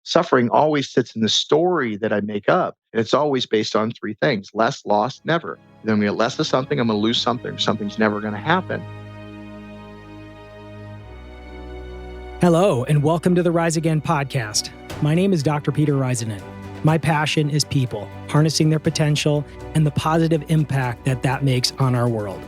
Suffering always sits in the story that I make up. And it's always based on three things: less, lost, never. Then I'm going to get less of something, I'm going to lose something. Something's never going to happen. Hello, and welcome to the Rise Again podcast. My name is Dr. Peter Risenen. My passion is people, harnessing their potential and the positive impact that makes on our world.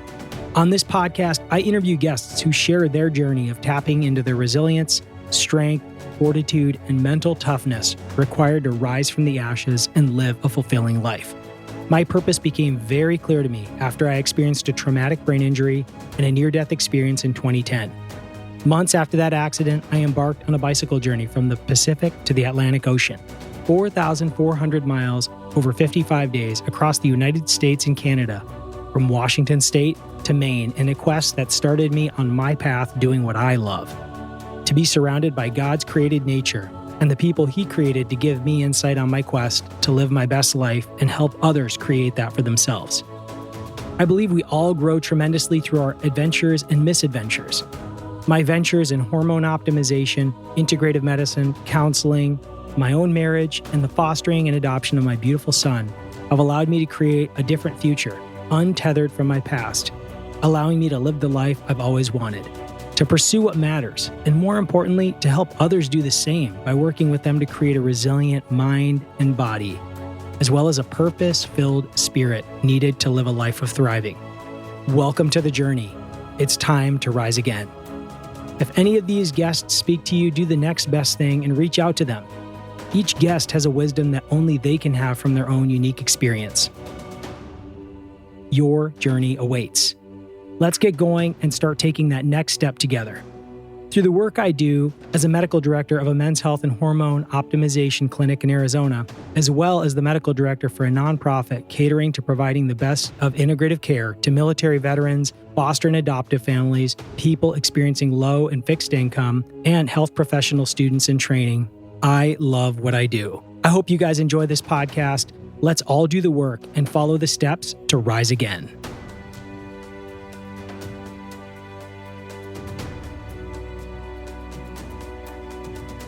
On this podcast, I interview guests who share their journey of tapping into their resilience, strength, fortitude, and mental toughness required to rise from the ashes and live a fulfilling life. My purpose became very clear to me after I experienced a traumatic brain injury and a near-death experience in 2010. Months after that accident, I embarked on a bicycle journey from the Pacific to the Atlantic Ocean, 4,400 miles over 55 days across the United States and Canada, from Washington State to Maine, in a quest that started me on my path doing what I love. To be surrounded by God's created nature and the people He created to give me insight on my quest to live my best life and help others create that for themselves. I believe we all grow tremendously through our adventures and misadventures. My ventures in hormone optimization, integrative medicine, counseling, my own marriage, and the fostering and adoption of my beautiful son have allowed me to create a different future, untethered from my past, allowing me to live the life I've always wanted, to pursue what matters, and more importantly, to help others do the same by working with them to create a resilient mind and body, as well as a purpose-filled spirit needed to live a life of thriving. Welcome to the journey. It's time to rise again. If any of these guests speak to you, do the next best thing and reach out to them. Each guest has a wisdom that only they can have from their own unique experience. Your journey awaits. Let's get going and start taking that next step together. Through the work I do as a medical director of a men's health and hormone optimization clinic in Arizona, as well as the medical director for a nonprofit catering to providing the best of integrative care to military veterans, foster and adoptive families, people experiencing low and fixed income, and health professional students in training, I love what I do. I hope you guys enjoy this podcast. Let's all do the work and follow the steps to rise again.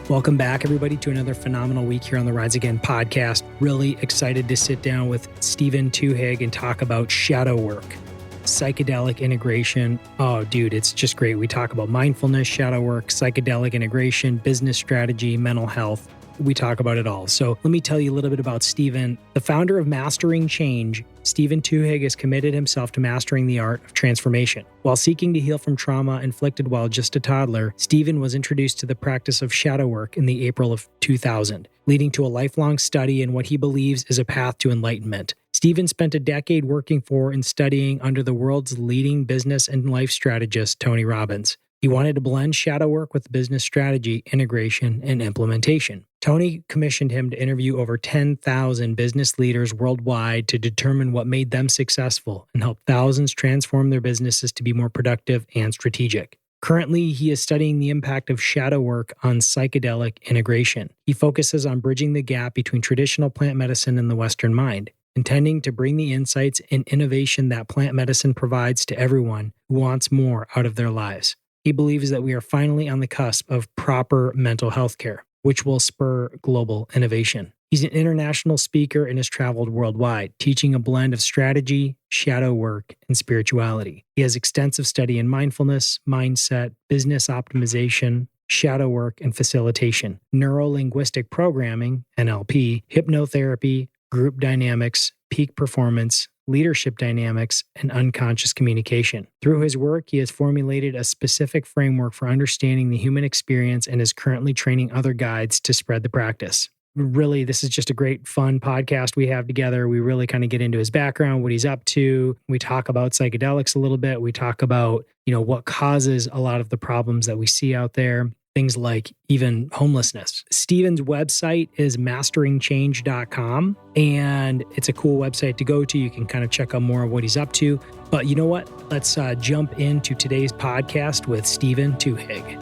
Welcome back, everybody, to another phenomenal week here on the Rise Again podcast. Really excited to sit down with Stephen Twohig and talk about shadow work, psychedelic integration. Oh, dude, it's just great. We talk about mindfulness, shadow work, psychedelic integration, business strategy, mental health. We talk about it all. So let me tell you a little bit about Stephen. The founder of Mastering Change, Stephen Twohig has committed himself to mastering the art of transformation. While seeking to heal from trauma inflicted while just a toddler, Stephen was introduced to the practice of shadow work in the April of 2000, leading to a lifelong study in what he believes is a path to enlightenment. Stephen spent a decade working for and studying under the world's leading business and life strategist, Tony Robbins. He wanted to blend shadow work with business strategy, integration, and implementation. Tony commissioned him to interview over 10,000 business leaders worldwide to determine what made them successful and help thousands transform their businesses to be more productive and strategic. Currently, he is studying the impact of shadow work on psychedelic integration. He focuses on bridging the gap between traditional plant medicine and the Western mind, intending to bring the insights and innovation that plant medicine provides to everyone who wants more out of their lives. He believes that we are finally on the cusp of proper mental health care, which will spur global innovation. He's an international speaker and has traveled worldwide, teaching a blend of strategy, shadow work, and spirituality. He has extensive study in mindfulness, mindset, business optimization, shadow work, and facilitation, neuro-linguistic programming, NLP, hypnotherapy, group dynamics, peak performance, leadership dynamics, and unconscious communication. Through his work, he has formulated a specific framework for understanding the human experience and is currently training other guides to spread the practice. Really, this is just a great, fun podcast we have together. We really kind of get into his background, what he's up to. We talk about psychedelics a little bit. We talk about, what causes a lot of the problems that we see out there. Things like even homelessness. Stephen's website is masteringchange.com, and it's a cool website to go to. You can kind of check out more of what he's up to. But you know what? Let's jump into today's podcast with Stephen Twohig.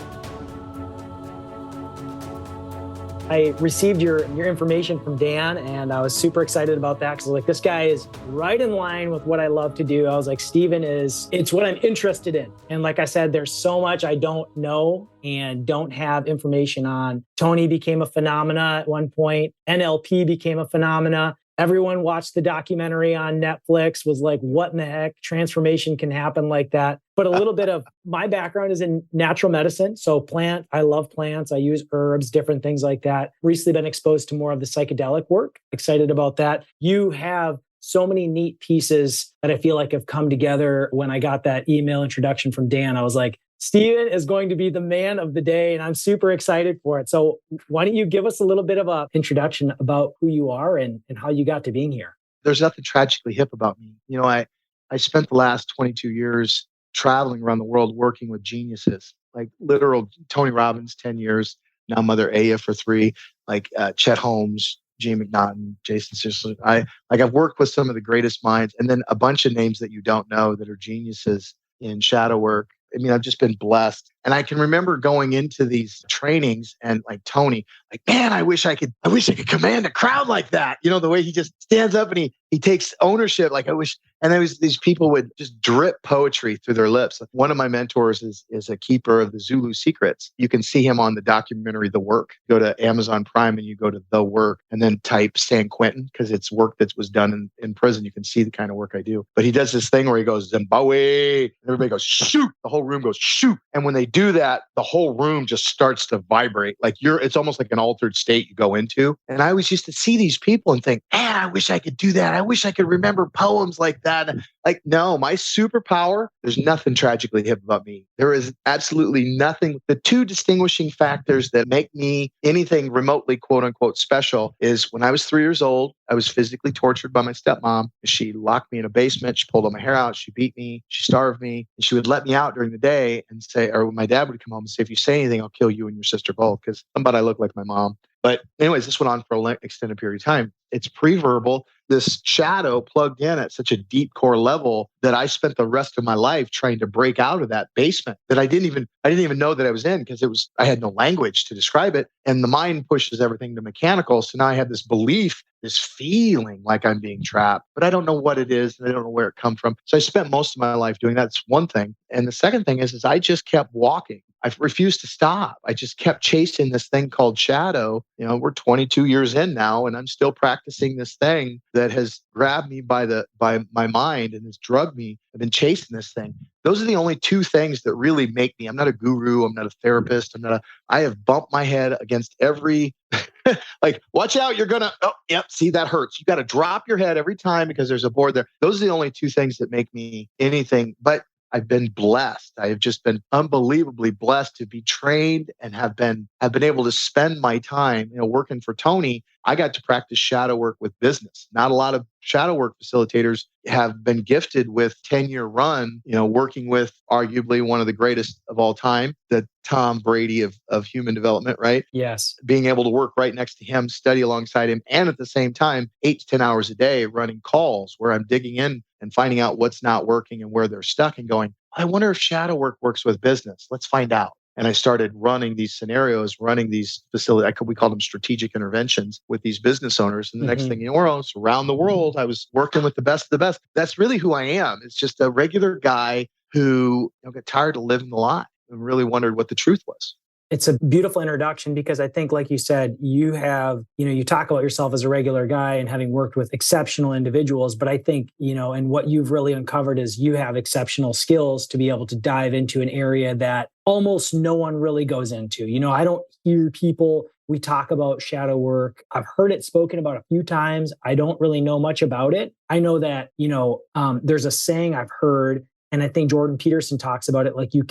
I received your information from Dan, and I was super excited about that because like, this guy is right in line with what I love to do. I was like, Steven it's what I'm interested in. And like I said, there's so much I don't know and don't have information on. Tony became a phenomena at one point. NLP became a phenomena. Everyone watched the documentary on Netflix, was like, what in the heck? Transformation can happen like that. But a little bit of my background is in natural medicine. So I love plants. I use herbs, different things like that. Recently been exposed to more of the psychedelic work. Excited about that. You have so many neat pieces that I feel like have come together. When I got that email introduction from Dan, I was like, Steven is going to be the man of the day, and I'm super excited for it. So why don't you give us a little bit of an introduction about who you are and how you got to being here? There's nothing tragically hip about me. I spent the last 22 years traveling around the world working with geniuses, like literal Tony Robbins, 10 years, now Mother Aya for 3, like Chet Holmes, Jay McNaughton, Jason Sisler. I've worked with some of the greatest minds, and then a bunch of names that you don't know that are geniuses in shadow work. I mean, I've just been blessed. And I can remember going into these trainings and like Tony, like, man, I wish I could command a crowd like that. You know, the way he just stands up and he takes ownership. Like I wish, and there was these people would just drip poetry through their lips. One of my mentors is a keeper of the Zulu secrets. You can see him on the documentary, The Work. Go to Amazon Prime and you go to The Work and then type San Quentin because it's work that was done in prison. You can see the kind of work I do. But he does this thing where he goes, Zimbabwe, and everybody goes, shoot. The whole room goes, shoot. And when they do that, the whole room just starts to vibrate. Like it's almost like an altered state you go into. And I always used to see these people and think, man, I wish I could do that. I wish I could remember poems like that. Like, no, my superpower, there's nothing tragically hip about me. There is absolutely nothing. The two distinguishing factors that make me anything remotely, quote unquote, special is when I was 3 years old, I was physically tortured by my stepmom. She locked me in a basement. She pulled all my hair out. She beat me. She starved me. And she would let me out during the day and say, or my dad would come home and say, if you say anything, I'll kill you and your sister both, because somebody I look like my mom. But anyways, this went on for an extended period of time. It's pre-verbal. This shadow plugged in at such a deep core level that I spent the rest of my life trying to break out of that basement that I didn't even know that I was in, because I had no language to describe it. And the mind pushes everything to mechanical. So now I had this belief, this feeling like I'm being trapped, but I don't know what it is and I don't know where it come from. So I spent most of my life doing that. That's one thing. And the second thing is I just kept walking. I refused to stop. I just kept chasing this thing called shadow. You know, we're 22 years in now, and I'm still practicing this thing that has grabbed me by my mind and has drugged me. I've been chasing this thing. Those are the only two things that really make me. I'm not a guru. I'm not a therapist. I have bumped my head against every, like, watch out. You're going to, oh, yep. See, that hurts. You got to drop your head every time because there's a board there. Those are the only two things that make me anything. But I've been blessed. I have just been unbelievably blessed to be trained and have been able to spend my time, working for Tony. I got to practice shadow work with business. Not a lot of shadow work facilitators have been gifted with 10-year run, working with arguably one of the greatest of all time, the Tom Brady of human development, right? Yes. Being able to work right next to him, study alongside him, and at the same time, 8 to 10 hours a day running calls where I'm digging in and finding out what's not working and where they're stuck and going, I wonder if shadow work works with business. Let's find out. And I started running these scenarios, running these facilities. We call them strategic interventions with these business owners. And the next thing you know, it's around the world. I was working with the best of the best. That's really who I am. It's just a regular guy who got tired of living the lie and really wondered what the truth was. It's a beautiful introduction because I think, like you said, you have, you talk about yourself as a regular guy and having worked with exceptional individuals. But I think, and what you've really uncovered is you have exceptional skills to be able to dive into an area that almost no one really goes into. I don't hear people, we talk about shadow work. I've heard it spoken about a few times. I don't really know much about it. I know that, there's a saying I've heard, and I think Jordan Peterson talks about it, like you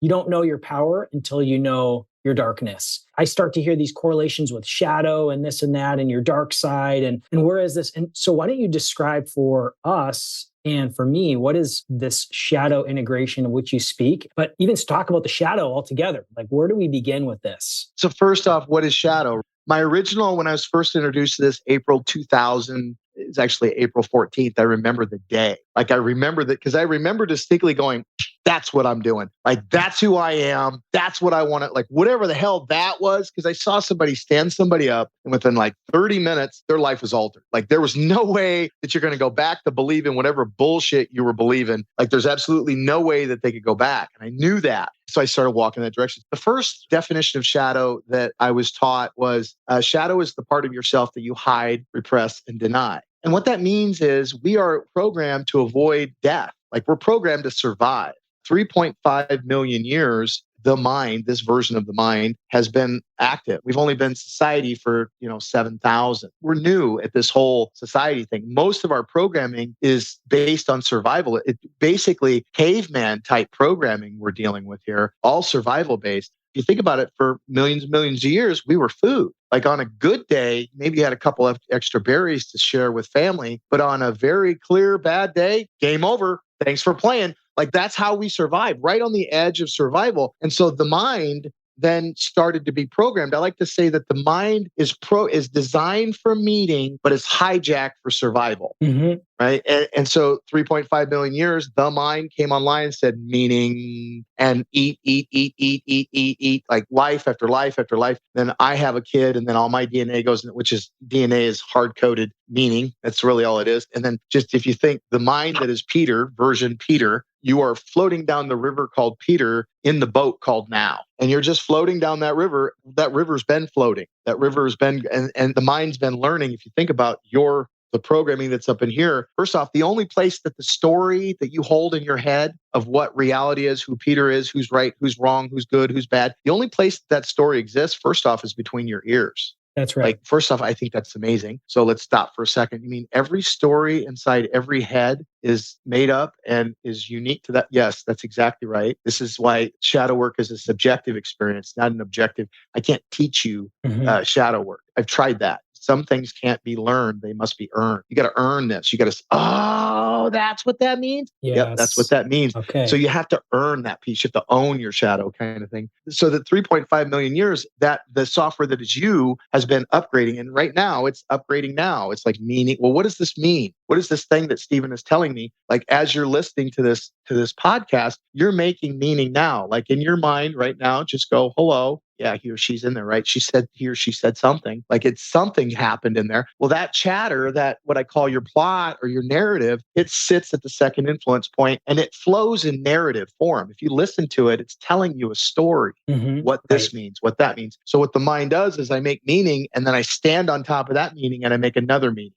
don't know your power until you know your darkness. I start to hear these correlations with shadow and this and that and your dark side. And where is this? And so why don't you describe for us and for me, what is this shadow integration of which you speak? But even to talk about the shadow altogether, like where do we begin with this? So first off, what is shadow? My original, when I was first introduced to this, April 2000, it's actually April 14th. I remember the day. Like I remember that because I remember distinctly going, that's what I'm doing. Like, that's who I am. That's what I want to, like, whatever the hell that was. Because I saw somebody stand somebody up and within like 30 minutes, their life was altered. Like, there was no way that you're going to go back to believe in whatever bullshit you were believing. Like, there's absolutely no way that they could go back. And I knew that. So I started walking in that direction. The first definition of shadow that I was taught was shadow is the part of yourself that you hide, repress, and deny. And what that means is we are programmed to avoid death. Like, we're programmed to survive. 3.5 million years, the mind, this version of the mind, has been active. We've only been society for, 7,000. We're new at this whole society thing. Most of our programming is based on survival. It basically caveman type programming we're dealing with here, all survival based. If you think about it, for millions and millions of years, we were food. Like on a good day, maybe you had a couple of extra berries to share with family, but on a very clear bad day, game over. Thanks for playing. Like, that's how we survive, right on the edge of survival. And so the mind then started to be programmed. I like to say that the mind is designed for meaning, but is hijacked for survival. Mm-hmm. Right. And so 3.5 million years, the mind came online and said meaning and eat, like life after life after life. Then I have a kid and then all my DNA goes in, which is DNA is hard coded meaning. That's really all it is. And then just if you think the mind that is Peter, version Peter, you are floating down the river called Peter in the boat called now. And you're just floating down that river. That river's been floating. That river's been, and the mind's been learning. If you think about the programming that's up in here, first off, the only place that the story that you hold in your head of what reality is, who Peter is, who's right, who's wrong, who's good, who's bad, the only place that story exists, first off, is between your ears. That's right. Like, first off, I think that's amazing. So let's stop for a second. You mean every story inside every head is made up and is unique to that? Yes, that's exactly right. This is why shadow work is a subjective experience, not an objective. I can't teach you shadow work. I've tried that. Some things can't be learned. They must be earned. You got to earn this. You got to, oh, that's what that means? Yes. Yep, that's what that means. Okay. So you have to earn that piece. You have to own your shadow kind of thing. So the 3.5 million years, that the software that is you has been upgrading. And right now it's upgrading now. It's like meaning, well, what does this mean? What is this thing that Stephen is telling me? Like, as you're listening to this podcast, you're making meaning now. Like, in your mind right now, just go, hello. Yeah, he or she's in there, right? He or she said something. Like, it's something happened in there. Well, that chatter, that what I call your plot or your narrative, it sits at the second influence point and it flows in narrative form. If you listen to it, it's telling you a story, what this means, what that means. So what the mind does is I make meaning and then I stand on top of that meaning and I make another meaning.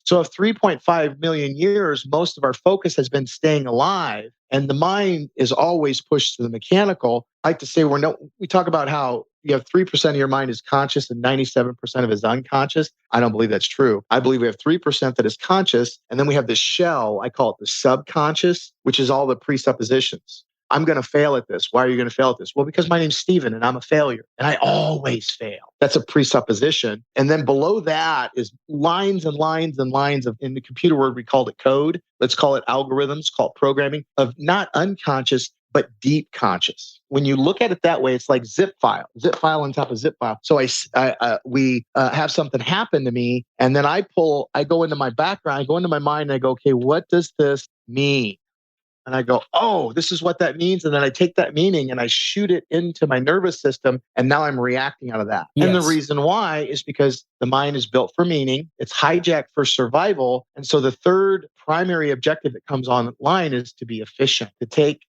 So of 3.5 million years, most of our focus has been staying alive, and the mind is always pushed to the mechanical. I like to say we talk about how you have 3% of your mind is conscious and 97% of it is unconscious. I don't believe that's true. I believe we have 3% that is conscious, and then we have this shell, I call it the subconscious, which is all the presuppositions. I'm going to fail at this. Why are you going to fail at this? Well, because my name's Stephen and I'm a failure and I always fail. That's a presupposition. And then below that is lines and lines and lines of, in the computer word, we called it code. Let's call it algorithms, call it programming of not unconscious, but deep conscious. When you look at it that way, it's like zip file on top of zip file. So we have something happen to me. And then I go into my background, I go into my mind and I go, okay, what does this mean? And I go, oh, this is what that means. And then I take that meaning and I shoot it into my nervous system. And now I'm reacting out of that. Yes. And the reason why is because the mind is built for meaning. It's hijacked for survival. And so the third primary objective that comes online is to be efficient.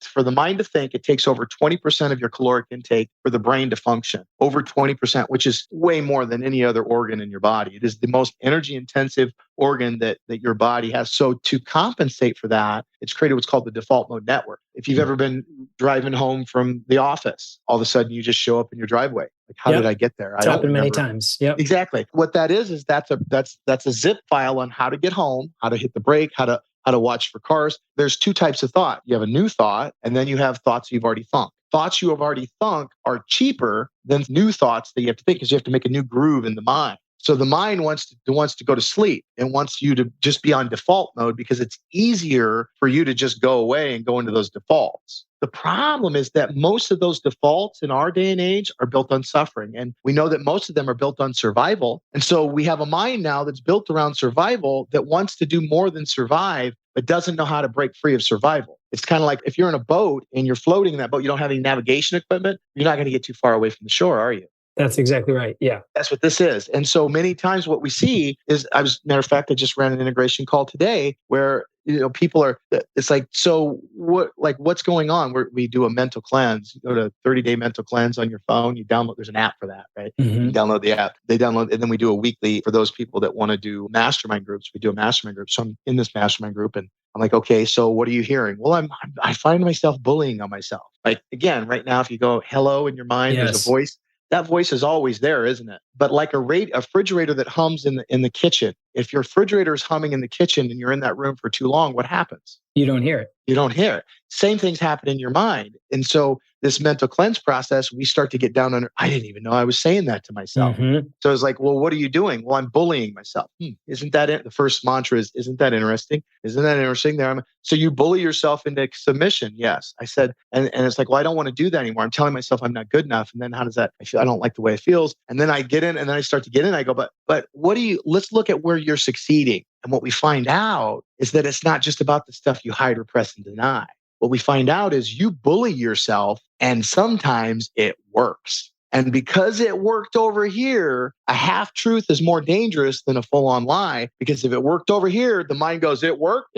For the mind to think, it takes over 20% of your caloric intake for the brain to function. Over 20%, which is way more than any other organ in your body. It is the most energy intensive organ that your body has. So to compensate for that, it's created what's called the default mode network. If you've ever been driving home from the office, all of a sudden you just show up in your driveway. Like, how did I get there? It's happened many times. Yep. Exactly. What that is that's a zip file on how to get home, how to hit the brake, how to watch for cars. There's two types of thought. You have a new thought, and then you have thoughts you've already thunk. Thoughts you have already thunk are cheaper than new thoughts that you have to think, because you have to make a new groove in the mind. So the mind wants to go to sleep and wants you to just be on default mode because it's easier for you to just go away and go into those defaults. The problem is that most of those defaults in our day and age are built on suffering. And we know that most of them are built on survival. And so we have a mind now that's built around survival that wants to do more than survive. but doesn't know how to break free of survival. It's kind of like if you're in a boat and you're floating in that boat, you don't have any navigation equipment, you're not going to get too far away from the shore, are you? That's exactly right. Yeah. That's what this is. And so many times what we see is, matter of fact, I just ran an integration call today where, people are, it's like, so what, like what's going on? We do a mental cleanse. You go to 30-day mental cleanse on your phone. You download, there's an app for that, right? Mm-hmm. You download the app, they download, and then we do a weekly for those people that want to do mastermind groups. We do a mastermind group. So I'm in this mastermind group and I'm like, okay, so what are you hearing? Well, I find myself bullying on myself. Like again, right now, if you go hello in your mind, there's a voice. That voice is always there, isn't it? But like a refrigerator that hums in the kitchen, if your refrigerator is humming in the kitchen and you're in that room for too long, what happens? You don't hear it. You don't hear it. Same things happen in your mind. And so this mental cleanse process, we start to get down under, I didn't even know I was saying that to myself. Mm-hmm. So I was like, well, what are you doing? Well, I'm bullying myself. Isn't that it? The first mantra is, isn't that interesting? Isn't that interesting? So you bully yourself into submission. Yes. I said, and it's like, well, I don't want to do that anymore. I'm telling myself I'm not good enough. And then how does that, I don't like the way it feels. And then I get in and then I start to get in. I go, but let's look at where you're succeeding. And what we find out is that it's not just about the stuff you hide, repress, and deny. What we find out is you bully yourself and sometimes it works. And because it worked over here, a half truth is more dangerous than a full on lie. Because if it worked over here, the mind goes, it worked.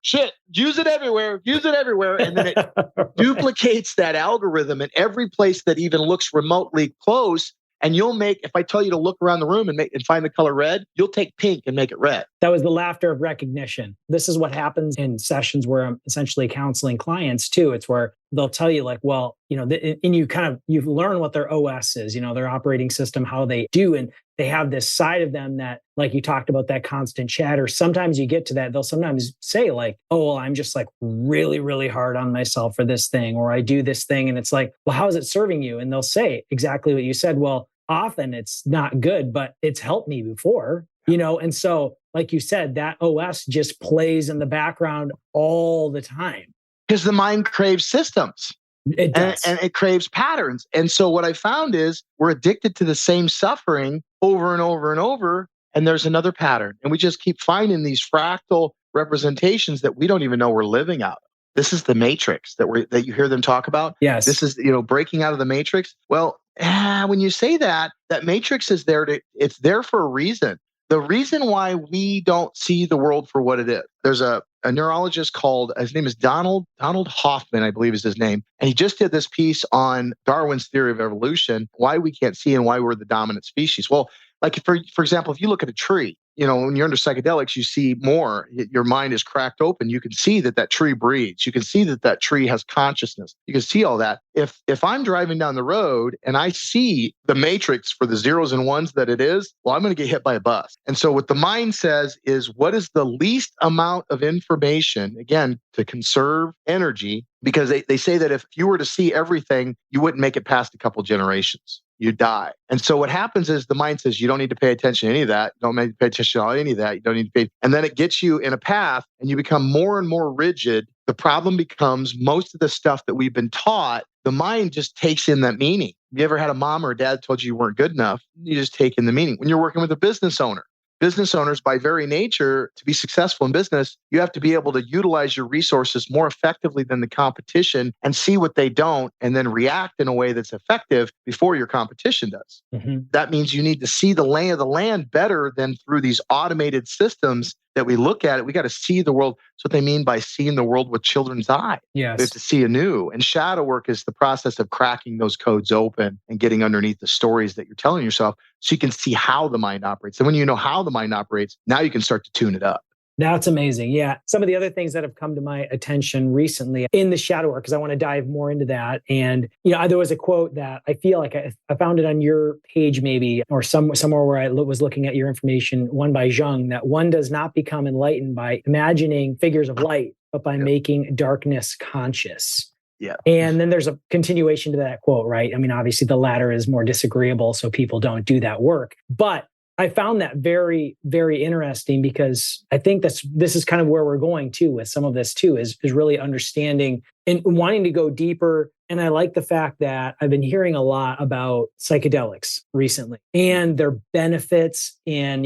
Shit, use it everywhere. And then it duplicates that algorithm in every place that even looks remotely close. And if I tell you to look around the room and find the color red, you'll take pink and make it red. That was the laughter of recognition. This is what happens in sessions where I'm essentially counseling clients too. It's where they'll tell you like, well, and you learn what their OS is, their operating system, how they do. And they have this side of them that, like you talked about, that constant chatter. Sometimes you get to that. They'll sometimes say like, oh, well, I'm just like really, really hard on myself for this thing, or I do this thing. And it's like, well, how is it serving you? And they'll say exactly what you said. Well, often it's not good, but it's helped me before, and so like you said, that OS just plays in the background all the time. Because the mind craves systems. It does. And it craves patterns. And so what I found is we're addicted to the same suffering over and over and over. And there's another pattern. And we just keep finding these fractal representations that we don't even know we're living out of. This is the matrix that you hear them talk about. Yes. This is, breaking out of the matrix. Well, when you say that matrix is there it's there for a reason. The reason why we don't see the world for what it is. There's a neurologist called, his name is Donald Hoffman, I believe is his name. And he just did this piece on Darwin's theory of evolution, why we can't see and why we're the dominant species. Well, like for example, if you look at a tree, when you're under psychedelics, you see more. Your mind is cracked open. You can see that tree breathes. You can see that tree has consciousness. You can see all that. If I'm driving down the road and I see the matrix for the zeros and ones that it is, well, I'm going to get hit by a bus. And so what the mind says is, what is the least amount of information, again, to conserve energy? Because they say that if you were to see everything, you wouldn't make it past a couple generations. You die. And so what happens is the mind says, you don't need to pay attention to any of that. You don't need to pay attention to any of that. You don't need to pay. And then it gets you in a path and you become more and more rigid. The problem becomes most of the stuff that we've been taught, the mind just takes in that meaning. You ever had a mom or a dad told you weren't good enough? You just take in the meaning. When you're working with a business owner, business owners, by very nature, to be successful in business, you have to be able to utilize your resources more effectively than the competition and see what they don't, and then react in a way that's effective before your competition does. Mm-hmm. That means you need to see the lay of the land better than through these automated systems that we look at it. We got to see the world. That's what they mean by seeing the world with children's eye. Yes. We have to see anew. And shadow work is the process of cracking those codes open and getting underneath the stories that you're telling yourself so you can see how the mind operates. And when you know how the mind operates, now you can start to tune it up. That's amazing. Yeah. Some of the other things that have come to my attention recently in the shadow work, because I want to dive more into that. And, there was a quote that I feel like I found it on your page maybe, or somewhere where I was looking at your information, one by Jung, that one does not become enlightened by imagining figures of light, but by making darkness conscious. Yeah. And then there's a continuation to that quote, right? I mean, obviously the latter is more disagreeable, so people don't do that work. But I found that very, very interesting because I think this is kind of where we're going too with some of this too, is really understanding and wanting to go deeper. And I like the fact that I've been hearing a lot about psychedelics recently and their benefits. And,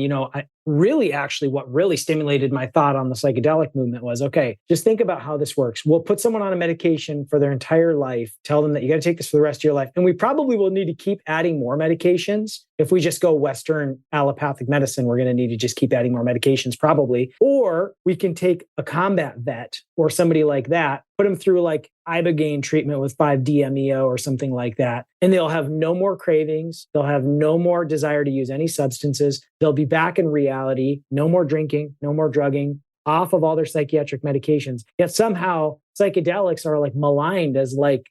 really actually what really stimulated my thought on the psychedelic movement was, okay, just think about how this works. We'll put someone on a medication for their entire life, tell them that you got to take this for the rest of your life. And we probably will need to keep adding more medications. If we just go Western allopathic medicine, we're going to need to just keep adding more medications probably. Or we can take a combat vet or somebody like that, put them through like ibogaine treatment with 5-DMEO or something like that. And they'll have no more cravings. They'll have no more desire to use any substances. They'll be back in reality, no more drinking, no more drugging, off of all their psychiatric medications. Yet somehow psychedelics are like maligned as like,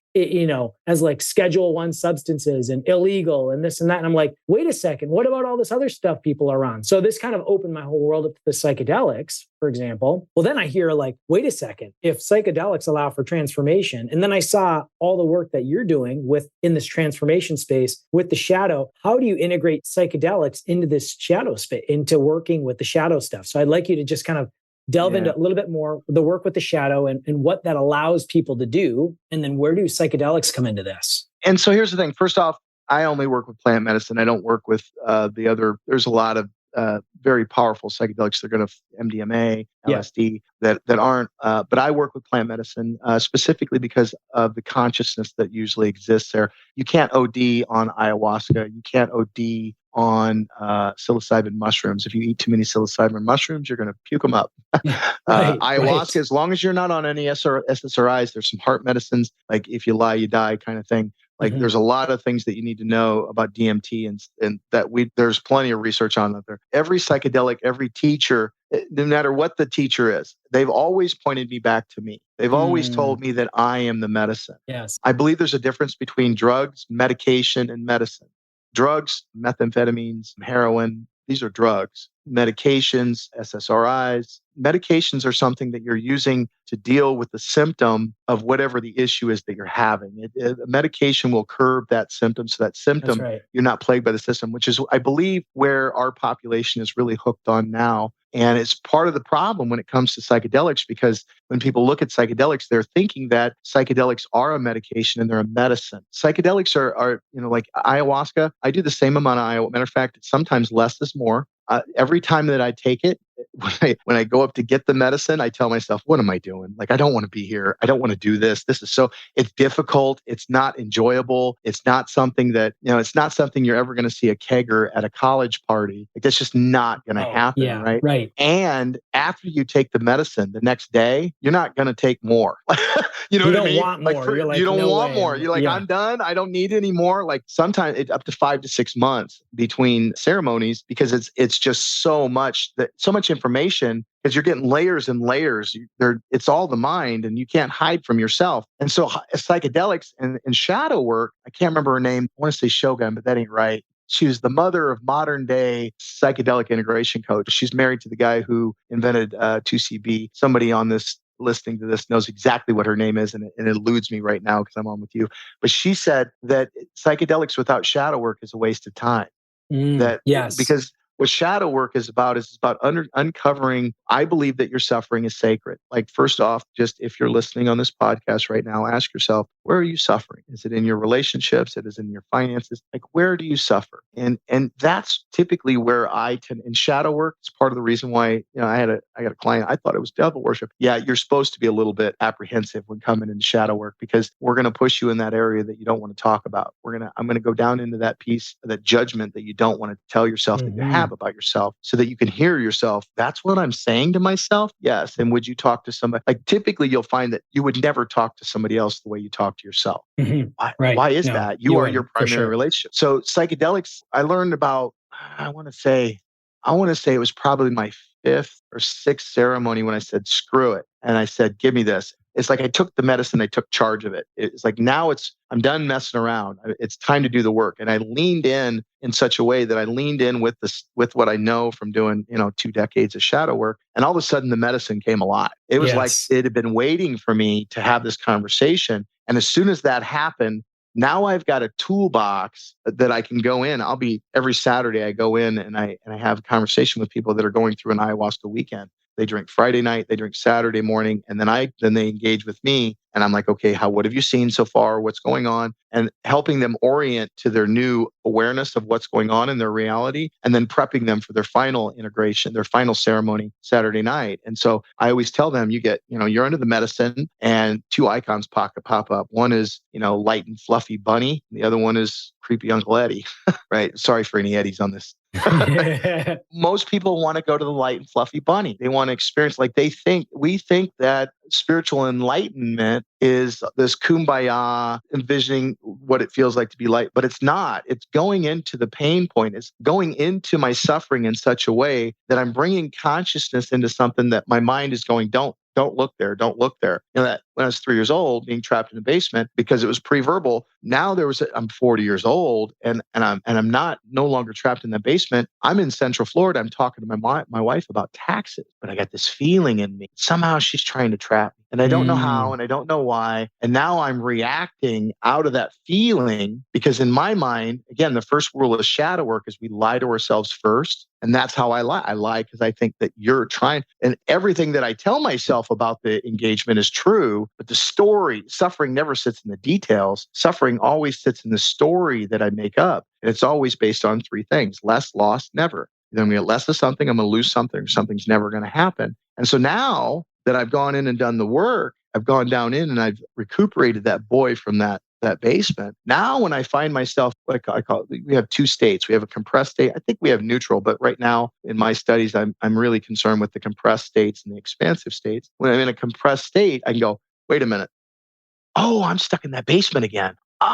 as like Schedule 1 substances and illegal and this and that. And I'm like, wait a second, what about all this other stuff people are on? So this kind of opened my whole world up to the psychedelics, for example. Well, then I hear like, wait a second, if psychedelics allow for transformation, and then I saw all the work that you're doing in this transformation space with the shadow, how do you integrate psychedelics into this shadow space, into working with the shadow stuff? So I'd like you to just kind of delve into a little bit more the work with the shadow and what that allows people to do. And then where do psychedelics come into this? And so here's the thing. First off, I only work with plant medicine. I don't work with the other. There's a lot of very powerful psychedelics. They're going to MDMA, LSD that aren't. But I work with plant medicine specifically because of the consciousness that usually exists there. You can't OD on ayahuasca. You can't OD on psilocybin mushrooms. If you eat too many psilocybin mushrooms, you're going to puke them up. Ayahuasca, as long as you're not on any SSRIs, there's some heart medicines, like if you lie, you die kind of thing. Like there's a lot of things that you need to know about DMT and that there's plenty of research on that there. Every psychedelic, every teacher, no matter what the teacher is, they've always pointed me back to me. They've always told me that I am the medicine. Yes. I believe there's a difference between drugs, medication, and medicine. Drugs, methamphetamines, heroin, these are drugs. Medications, SSRIs. Medications are something that you're using to deal with the symptom of whatever the issue is that you're having. A medication will curb that symptom. So that symptom, you're not plagued by the system, which is, I believe, where our population is really hooked on now. And it's part of the problem when it comes to psychedelics, because when people look at psychedelics, they're thinking that psychedelics are a medication and they're a medicine. Psychedelics are like ayahuasca. I do the same amount of ayahuasca. Matter of fact, sometimes less is more. Every time that I take it, when I go up to get the medicine, I tell myself, what am I doing? Like, I don't want to be here. I don't want to do this. It's difficult. It's not enjoyable. It's not something that, it's not something you're ever going to see a kegger at a college party. Like, that's just not going to happen. Right. And after you take the medicine the next day, you're not going to take more. You know what I mean? Want more. You don't want more. You're like, I'm done. I don't need any more. Like sometimes it's up to 5 to 6 months between ceremonies because it's just so much information because you're getting layers and layers. It's all the mind and you can't hide from yourself. And so psychedelics and shadow work, I can't remember her name. I want to say Shogun, but that ain't right. She was the mother of modern day psychedelic integration coach. She's married to the guy who invented 2CB. Somebody on this listening to this knows exactly what her name is, and it eludes me right now because I'm on with you. But she said that psychedelics without shadow work is a waste of time. Because what shadow work is about uncovering. I believe that your suffering is sacred. Like, first off, just if you're listening on this podcast right now, ask yourself, where are you suffering? Is it in your relationships? Is it in your finances? Like, where do you suffer? And that's typically where I tend. In shadow work, it's part of the reason why I got a client. I thought it was devil worship. Yeah, you're supposed to be a little bit apprehensive when coming into shadow work because we're going to push you in that area that you don't want to talk about. I'm going to go down into that piece, that judgment that you don't want to tell yourself that you have about yourself, so that you can hear yourself. That's what I'm saying to myself. Yes. And would you talk to somebody? Like, typically you'll find that you would never talk to somebody else the way you talk to yourself. Why is that? You are your primary relationship. So psychedelics, I learned about, I want to say it was probably my 5th or 6th ceremony when I said, screw it. And I said, give me this. It's like I took the medicine, I took charge of it. It's like now I'm done messing around. It's time to do the work. And I leaned in such a way that I leaned in with what I know from doing 2 decades of shadow work. And all of a sudden the medicine came alive. It was like it had been waiting for me to have this conversation. And as soon as that happened, now I've got a toolbox that I can go in. Every Saturday I go in and I have a conversation with people that are going through an ayahuasca weekend. they drink Friday night, they drink Saturday morning, and then they engage with me. And I'm like, okay, what have you seen so far? What's going on? And helping them orient to their new awareness of what's going on in their reality, and then prepping them for their final integration, their final ceremony Saturday night. And so I always tell them, you're under the medicine, and two icons pop up. One is, light and fluffy bunny. The other one is creepy Uncle Eddie, right? Sorry for any Eddies on this. Most people want to go to the light and fluffy bunny. They want to experience, we think that spiritual enlightenment is this kumbaya, envisioning what it feels like to be light, but it's not. It's going into the pain point. It's going into my suffering in such a way that I'm bringing consciousness into something that my mind is going, don't look there. Don't look there. That when I was 3 years old, being trapped in the basement because it was pre-verbal. Now I'm 40 years old, and I'm no longer trapped in the basement. I'm in Central Florida. I'm talking to my wife about taxes, but I got this feeling in me. Somehow she's trying to trap me, and I don't know how, and I don't know why. And now I'm reacting out of that feeling because in my mind, again, the first rule of shadow work is we lie to ourselves first. And that's how I lie. I lie because I think that you're trying, and everything that I tell myself about the engagement is true, but the suffering never sits in the details. Suffering always sits in the story that I make up. And it's always based on three things: less, loss, never. Either I'm going to get less of something, I'm going to lose something, or something's never going to happen. And so now that I've gone in and done the work, I've gone down in and I've recuperated that boy from that basement. Now, when I find myself, like I call it, we have two states. We have a compressed state. I think we have neutral, but right now in my studies, I'm really concerned with the compressed states and the expansive states. When I'm in a compressed state, I can go, wait a minute. Oh, I'm stuck in that basement again. Oh,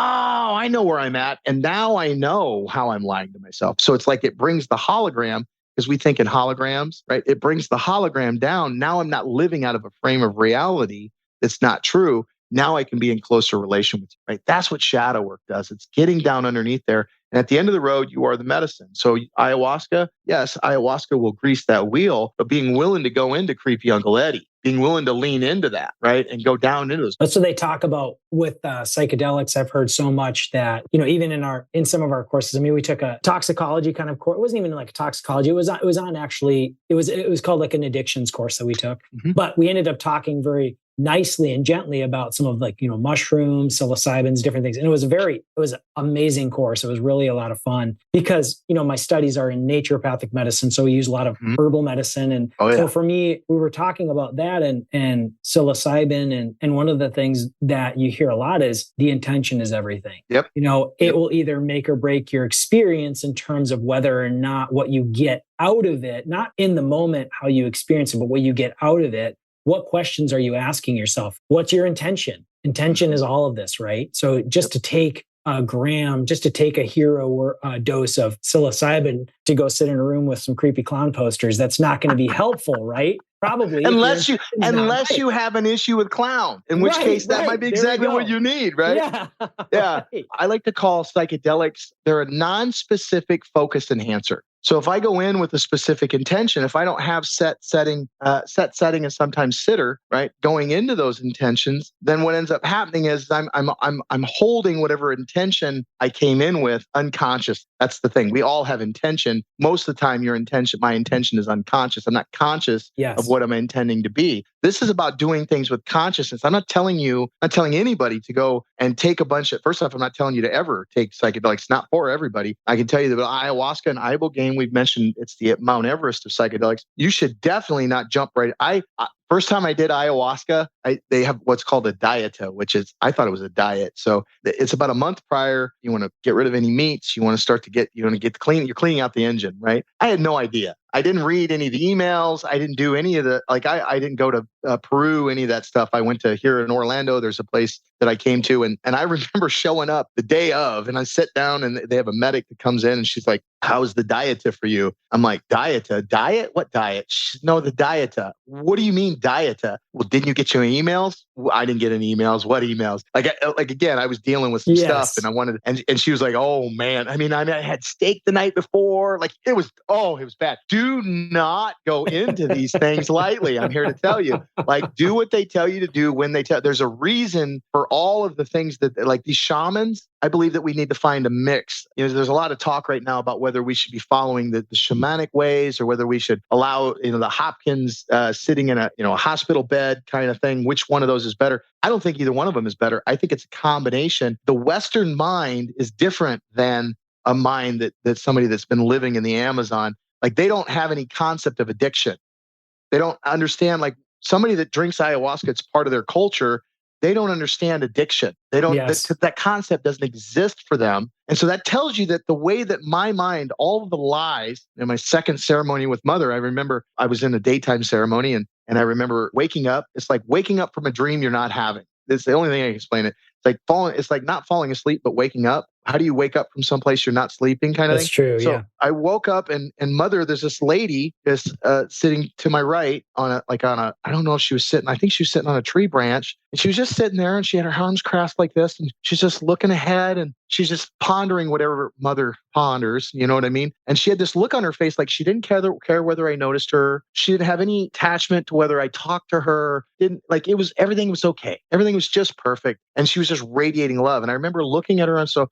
I know where I'm at. And now I know how I'm lying to myself. So it's like it brings the hologram, because we think in holograms, right? It brings the hologram down. Now I'm not living out of a frame of reality that's not true. Now I can be in closer relation with you, right? That's what shadow work does. It's getting down underneath there. And at the end of the road, you are the medicine. So ayahuasca, yes, ayahuasca will grease that wheel, but being willing to go into creepy Uncle Eddie, being willing to lean into that, right? And go down into those. That's what they talk about with psychedelics. I've heard so much that, even in some of our courses, we took a toxicology kind of course. It wasn't even like a toxicology. It was called like an addictions course that we took, but we ended up talking very nicely and gently about some of mushrooms, psilocybins, different things. And it was an amazing course. It was really a lot of fun because, my studies are in naturopathic medicine. So we use a lot of herbal medicine. And so for me, we were talking about that and psilocybin. And one of the things that you hear a lot is the intention is everything. Yep. It will either make or break your experience in terms of whether or not what you get out of it, not in the moment, how you experience it, but what you get out of it. What questions are you asking yourself? What's your intention? Intention is all of this, right? So just to take a hero dose of psilocybin to go sit in a room with some creepy clown posters, that's not going to be helpful, right? Probably. Unless you have an issue with clown, in which case that might be exactly what you need, right? Yeah. Yeah. Right. I like to call psychedelics, they're a non-specific focus enhancer. So if I go in with a specific intention, if I don't have set setting and sometimes sitter, right, going into those intentions, then what ends up happening is I'm holding whatever intention I came in with unconscious. That's the thing. We all have intention. Most of the time, my intention is unconscious. I'm not conscious of what I'm intending to be. This is about doing things with consciousness. I'm not telling anybody to go and take a bunch of, first off, I'm not telling you to ever take psychedelics. It's not for everybody. I can tell you that ayahuasca and ibogaine, we've mentioned it's the Mount Everest of psychedelics. You should definitely not jump right. First time I did ayahuasca, they have what's called a dieta, which is, I thought it was a diet. So it's about a month prior. You want to get rid of any meats. You want to get clean. You're cleaning out the engine, right? I had no idea. I didn't read any of the emails. I didn't do any of the, I didn't go to Peru, any of that stuff. I went to here in Orlando. There's a place that I came to. And I remember showing up the day of, and I sit down and they have a medic that comes in and she's like, how's the dieta for you? I'm like, dieta? Diet? What diet? No, the dieta. What do you mean dieta? Well, didn't you get your emails? Well, I didn't get any emails. What emails? Again, I was dealing with some stuff and I wanted, and she was like, oh man. I had steak the night before. It was bad. Dude, do not go into these things lightly. I'm here to tell you, like, do what they tell you to do when they tell. There's a reason for all of the things that, like these shamans. I believe that we need to find a mix. There's a lot of talk right now about whether we should be following the shamanic ways or whether we should allow, the Hopkins sitting in a hospital bed kind of thing. Which one of those is better? I don't think either one of them is better. I think it's a combination. The Western mind is different than a mind that somebody that's been living in the Amazon. Like, they don't have any concept of addiction. They don't understand, like, somebody that drinks ayahuasca, it's part of their culture. They don't understand addiction. They don't, Yes. that concept doesn't exist for them. And so that tells you that the way that my mind, all of the lies in my second ceremony with Mother, I remember I was in a daytime ceremony and I remember waking up. It's like waking up from a dream you're not having. It's the only thing I can explain it. It's like not falling asleep, but waking up. How do you wake up from someplace you're not sleeping kind of That's thing? true. So Yeah. I woke up and Mother, there's this lady is sitting to my right I don't know if she was sitting, I think she was sitting on a tree branch, and she was just sitting there and she had her arms crossed like this. And she's just looking ahead and she's just pondering whatever Mother ponders, you know what I mean? And she had this look on her face, like she didn't care whether I noticed her. She didn't have any attachment to whether I talked to her. Everything was okay. Everything was just perfect. And she was just radiating love. And I remember looking at her and so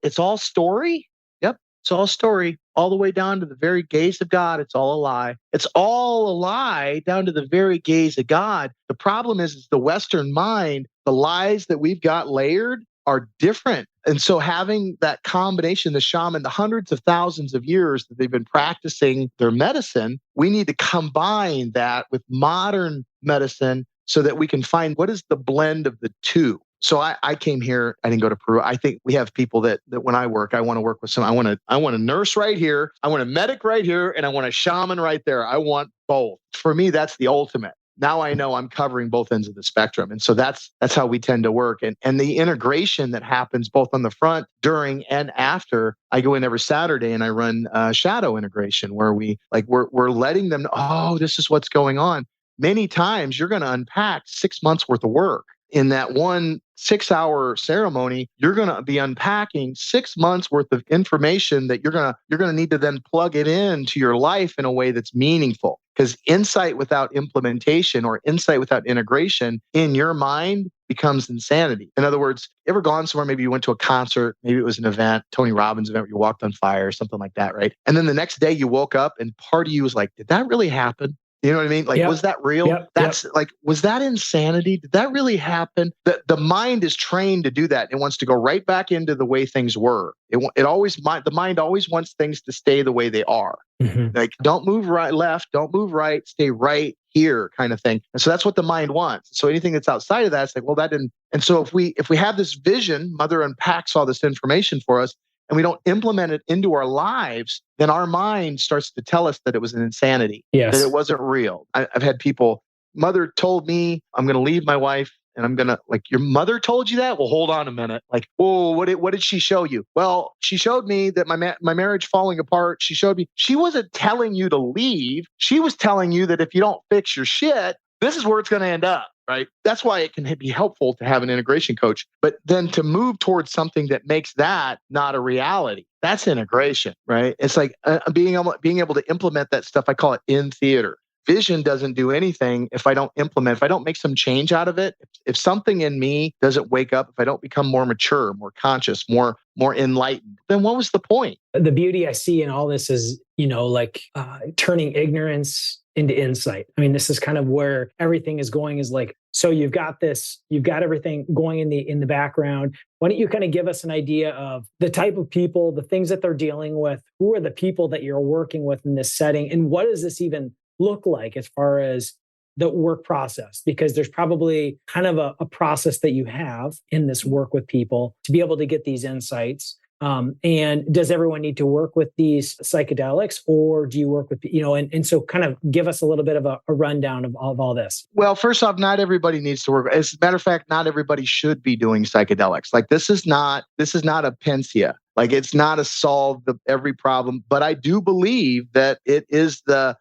it's all story. Yep. It's all story, all the way down to the very gaze of God. It's all a lie. It's all a lie down to the very gaze of God. The problem is the Western mind, the lies that we've got layered are different. And so having that combination, the shaman, the hundreds of thousands of years that they've been practicing their medicine, we need to combine that with modern medicine so that we can find what is the blend of the two. So I came here. I didn't go to Peru. I think we have people that when I work, I want to work with some. I want a nurse right here. I want a medic right here, and I want a shaman right there. I want both. For me, that's the ultimate. Now I know I'm covering both ends of the spectrum, and so that's how we tend to work. And the integration that happens both on the front, during, and after. I go in every Saturday and I run shadow integration, where we're letting them know, oh, this is what's going on. Many times you're going to unpack 6 months worth of work. In that one 6-hour ceremony, you're going to be unpacking 6 months worth of information that you're going to need to then plug it into your life in a way that's meaningful. Because insight without implementation or insight without integration in your mind becomes insanity. In other words, you ever gone somewhere, maybe you went to a concert, maybe it was an event, Tony Robbins event, where you walked on fire or something like that, right? And then the next day you woke up and part of you was like, did that really happen? You know what I mean? Like, Yep. Was that real? Yep. That's like, was that insanity? Did that really happen? The mind is trained to do that. It wants to go right back into the way things were. The mind always wants things to stay the way they are. Mm-hmm. Like, don't move left, don't move right, stay right here kind of thing. And so that's what the mind wants. So anything that's outside of that, it's like, well, that didn't. And so if we have this vision, Mother unpacks all this information for us, and we don't implement it into our lives, then our mind starts to tell us that it was an insanity, Yes. that it wasn't real. I've had people, Mother told me I'm going to leave my wife and I'm going to, like, your mother told you that? Well, hold on a minute. Like, oh, what did she show you? Well, she showed me that my marriage falling apart. She showed me, she wasn't telling you to leave. She was telling you that if you don't fix your shit, this is where it's going to end up. Right. That's why it can be helpful to have an integration coach, but then to move towards something that makes that not a reality. That's integration, right? It's like being able to implement that stuff. I call it in theater. Vision doesn't do anything if I don't implement, if I don't make some change out of it. If something in me doesn't wake up, if I don't become more mature, more conscious, more enlightened, then what was the point? The beauty I see in all this is, turning ignorance into insight. I mean, this is kind of where everything is going, is like, so you've got everything going in the background. Why don't you kind of give us an idea of the type of people, the things that they're dealing with, who are the people that you're working with in this setting, and what does this even look like as far as the work process? Because there's probably kind of a process that you have in this work with people to be able to get these insights. And does everyone need to work with these psychedelics, or do you work with, and so kind of give us a little bit of a rundown of all this. Well, first off, not everybody needs to work. As a matter of fact, not everybody should be doing psychedelics. Like, this is not a panacea. Like, it's not a solve every problem, but I do believe that it's the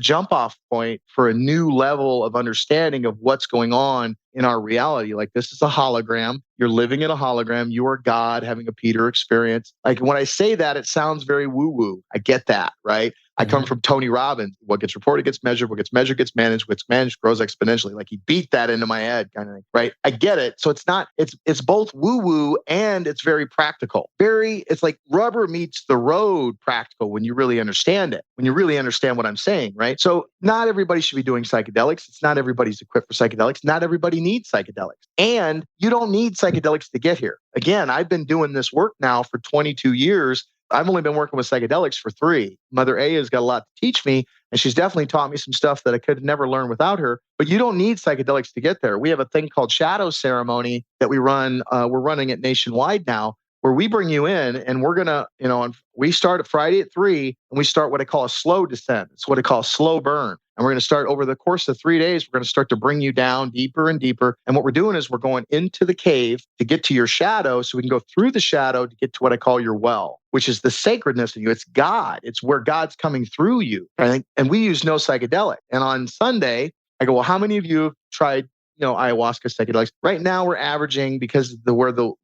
jump off point for a new level of understanding of what's going on in our reality. Like, this is a hologram. You're living in a hologram. You are God having a Peter experience. Like, when I say that, it sounds very woo woo. I get that, right? I come from Tony Robbins. What gets reported gets measured. What gets measured gets managed. What's managed grows exponentially. Like he beat that into my head kind of thing, right? I get it. So it's both woo-woo and it's very practical. It's like rubber meets the road practical when you really understand it, when you really understand what I'm saying, right? So not everybody should be doing psychedelics. It's not everybody's equipped for psychedelics. Not everybody needs psychedelics. And you don't need psychedelics to get here. Again, I've been doing this work now for 22 years. I've only been working with psychedelics for 3. Mother A has got a lot to teach me, and she's definitely taught me some stuff that I could never learn without her. But you don't need psychedelics to get there. We have a thing called shadow ceremony that we run. We're running it nationwide now, where we bring you in and we're going to, and we start at Friday at 3 and we start what I call a slow descent. It's what I call a slow burn. And we're going to start over the course of 3 days. We're going to start to bring you down deeper and deeper. And what we're doing is we're going into the cave to get to your shadow so we can go through the shadow to get to what I call your well, which is the sacredness of you. It's God. It's where God's coming through you. Right? And we use no psychedelic. And on Sunday, I go, well, how many of you have tried ayahuasca psychedelics? Right now we're averaging, because of the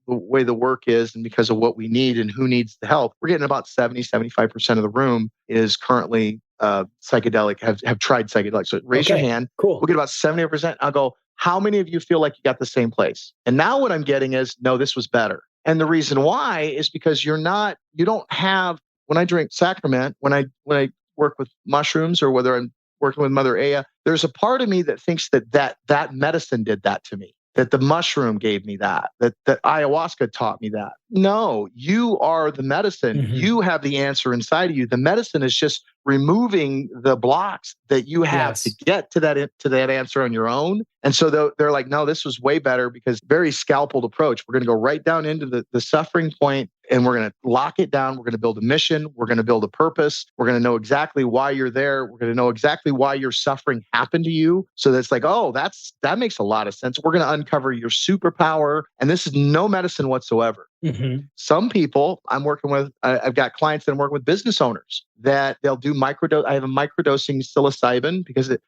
way the work is and because of what we need and who needs the help, we're getting about 75% of the room is currently psychedelic, have tried psychedelics. So raise your hand. Cool. We'll get about 70%. I'll go, how many of you feel like you got the same place? And now what I'm getting is, no, this was better. And the reason why is because you don't have, when I drink sacrament, when I work with mushrooms or whether I'm working with Mother Aya, there's a part of me that thinks that medicine did that to me, that the mushroom gave me that ayahuasca taught me that. No, you are the medicine. Mm-hmm. You have the answer inside of you. The medicine is just removing the blocks that you have to get to that answer on your own. And so they're like, no, this was way better, because very scalpeled approach. We're going to go right down into the suffering point, and we're going to lock it down. We're going to build a mission. We're going to build a purpose. We're going to know exactly why you're there. We're going to know exactly why your suffering happened to you. So that's like, oh, that makes a lot of sense. We're going to uncover your superpower. And this is no medicine whatsoever. Mm-hmm. Some people I'm working with, I've got clients that I'm working with, business owners, that they'll do microdose. I have a microdosing psilocybin because it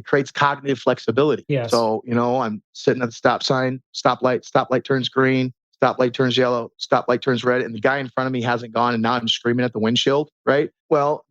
creates cognitive flexibility. Yes. So, I'm sitting at the stop sign, stoplight turns green, stoplight turns yellow, stoplight turns red, and the guy in front of me hasn't gone, and now I'm screaming at the windshield, right? Well,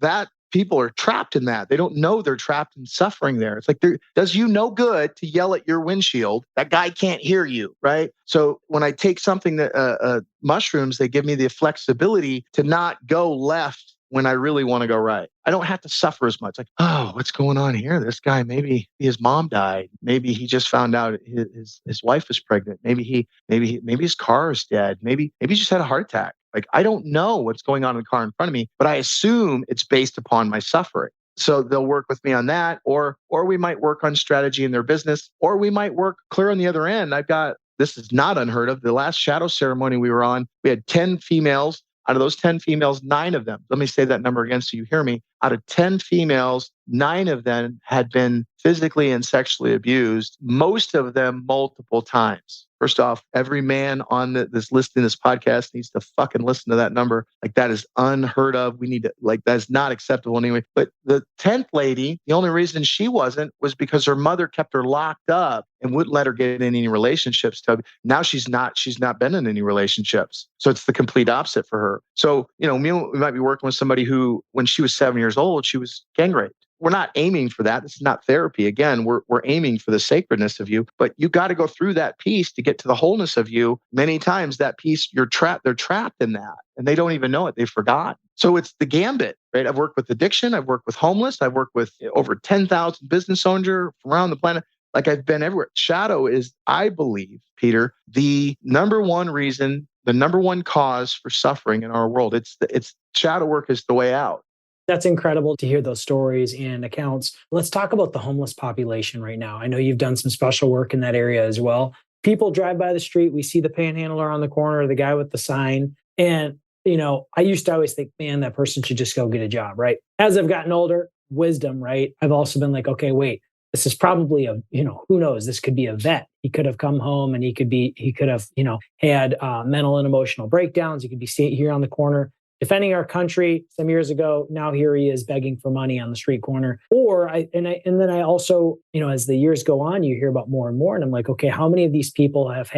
people are trapped in that. They don't know they're trapped in suffering there. It's like, does you no good to yell at your windshield. That guy can't hear you, right? So when I take something that mushrooms, they give me the flexibility to not go left when I really want to go right. I don't have to suffer as much. Like, oh, what's going on here? This guy, maybe his mom died. Maybe he just found out his wife is pregnant. Maybe his car is dead. Maybe he just had a heart attack. Like, I don't know what's going on in the car in front of me, but I assume it's based upon my suffering. So they'll work with me on that, or we might work on strategy in their business, or we might work clear on the other end. This is not unheard of. The last shadow ceremony we were on, we had 10 females. Out of those 10 females, 9 of them, let me say that number again so you hear me. Out of 10 females, 9 of them had been physically and sexually abused, most of them multiple times. First off, every man on this listening to this podcast needs to fucking listen to that number. Like, that is unheard of. We need to, that's not acceptable anyway. But the 10th lady, the only reason she wasn't was because her mother kept her locked up and wouldn't let her get in any relationships. Now she's not been in any relationships. So it's the complete opposite for her. So, we might be working with somebody who, when she was 7 years old, she was gang raped. We're not aiming for that. This is not therapy. Again, we're aiming for the sacredness of you, but you got to go through that piece to get to the wholeness of you. Many times that piece, they're trapped in that, and they don't even know it. They've forgotten. So it's the gambit, right? I've worked with addiction. I've worked with homeless. I've worked with over 10,000 business owners from around the planet. Like, I've been everywhere. Shadow is, I believe, Peter, the number one reason, the number one cause for suffering in our world. It's shadow work is the way out. That's incredible to hear those stories and accounts. Let's talk about the homeless population right now. I know you've done some special work in that area as well. People drive by the street. We see the panhandler on the corner, the guy with the sign. And, I used to always think, man, that person should just go get a job, right? As I've gotten older, wisdom, right? I've also been like, okay, wait, this is probably who knows? This could be a vet. He could have come home and he could have, had mental and emotional breakdowns. He could be here on the corner defending our country some years ago. Now here he is begging for money on the street corner. And then I also, as the years go on, you hear about more and more. And I'm like, okay, how many of these people have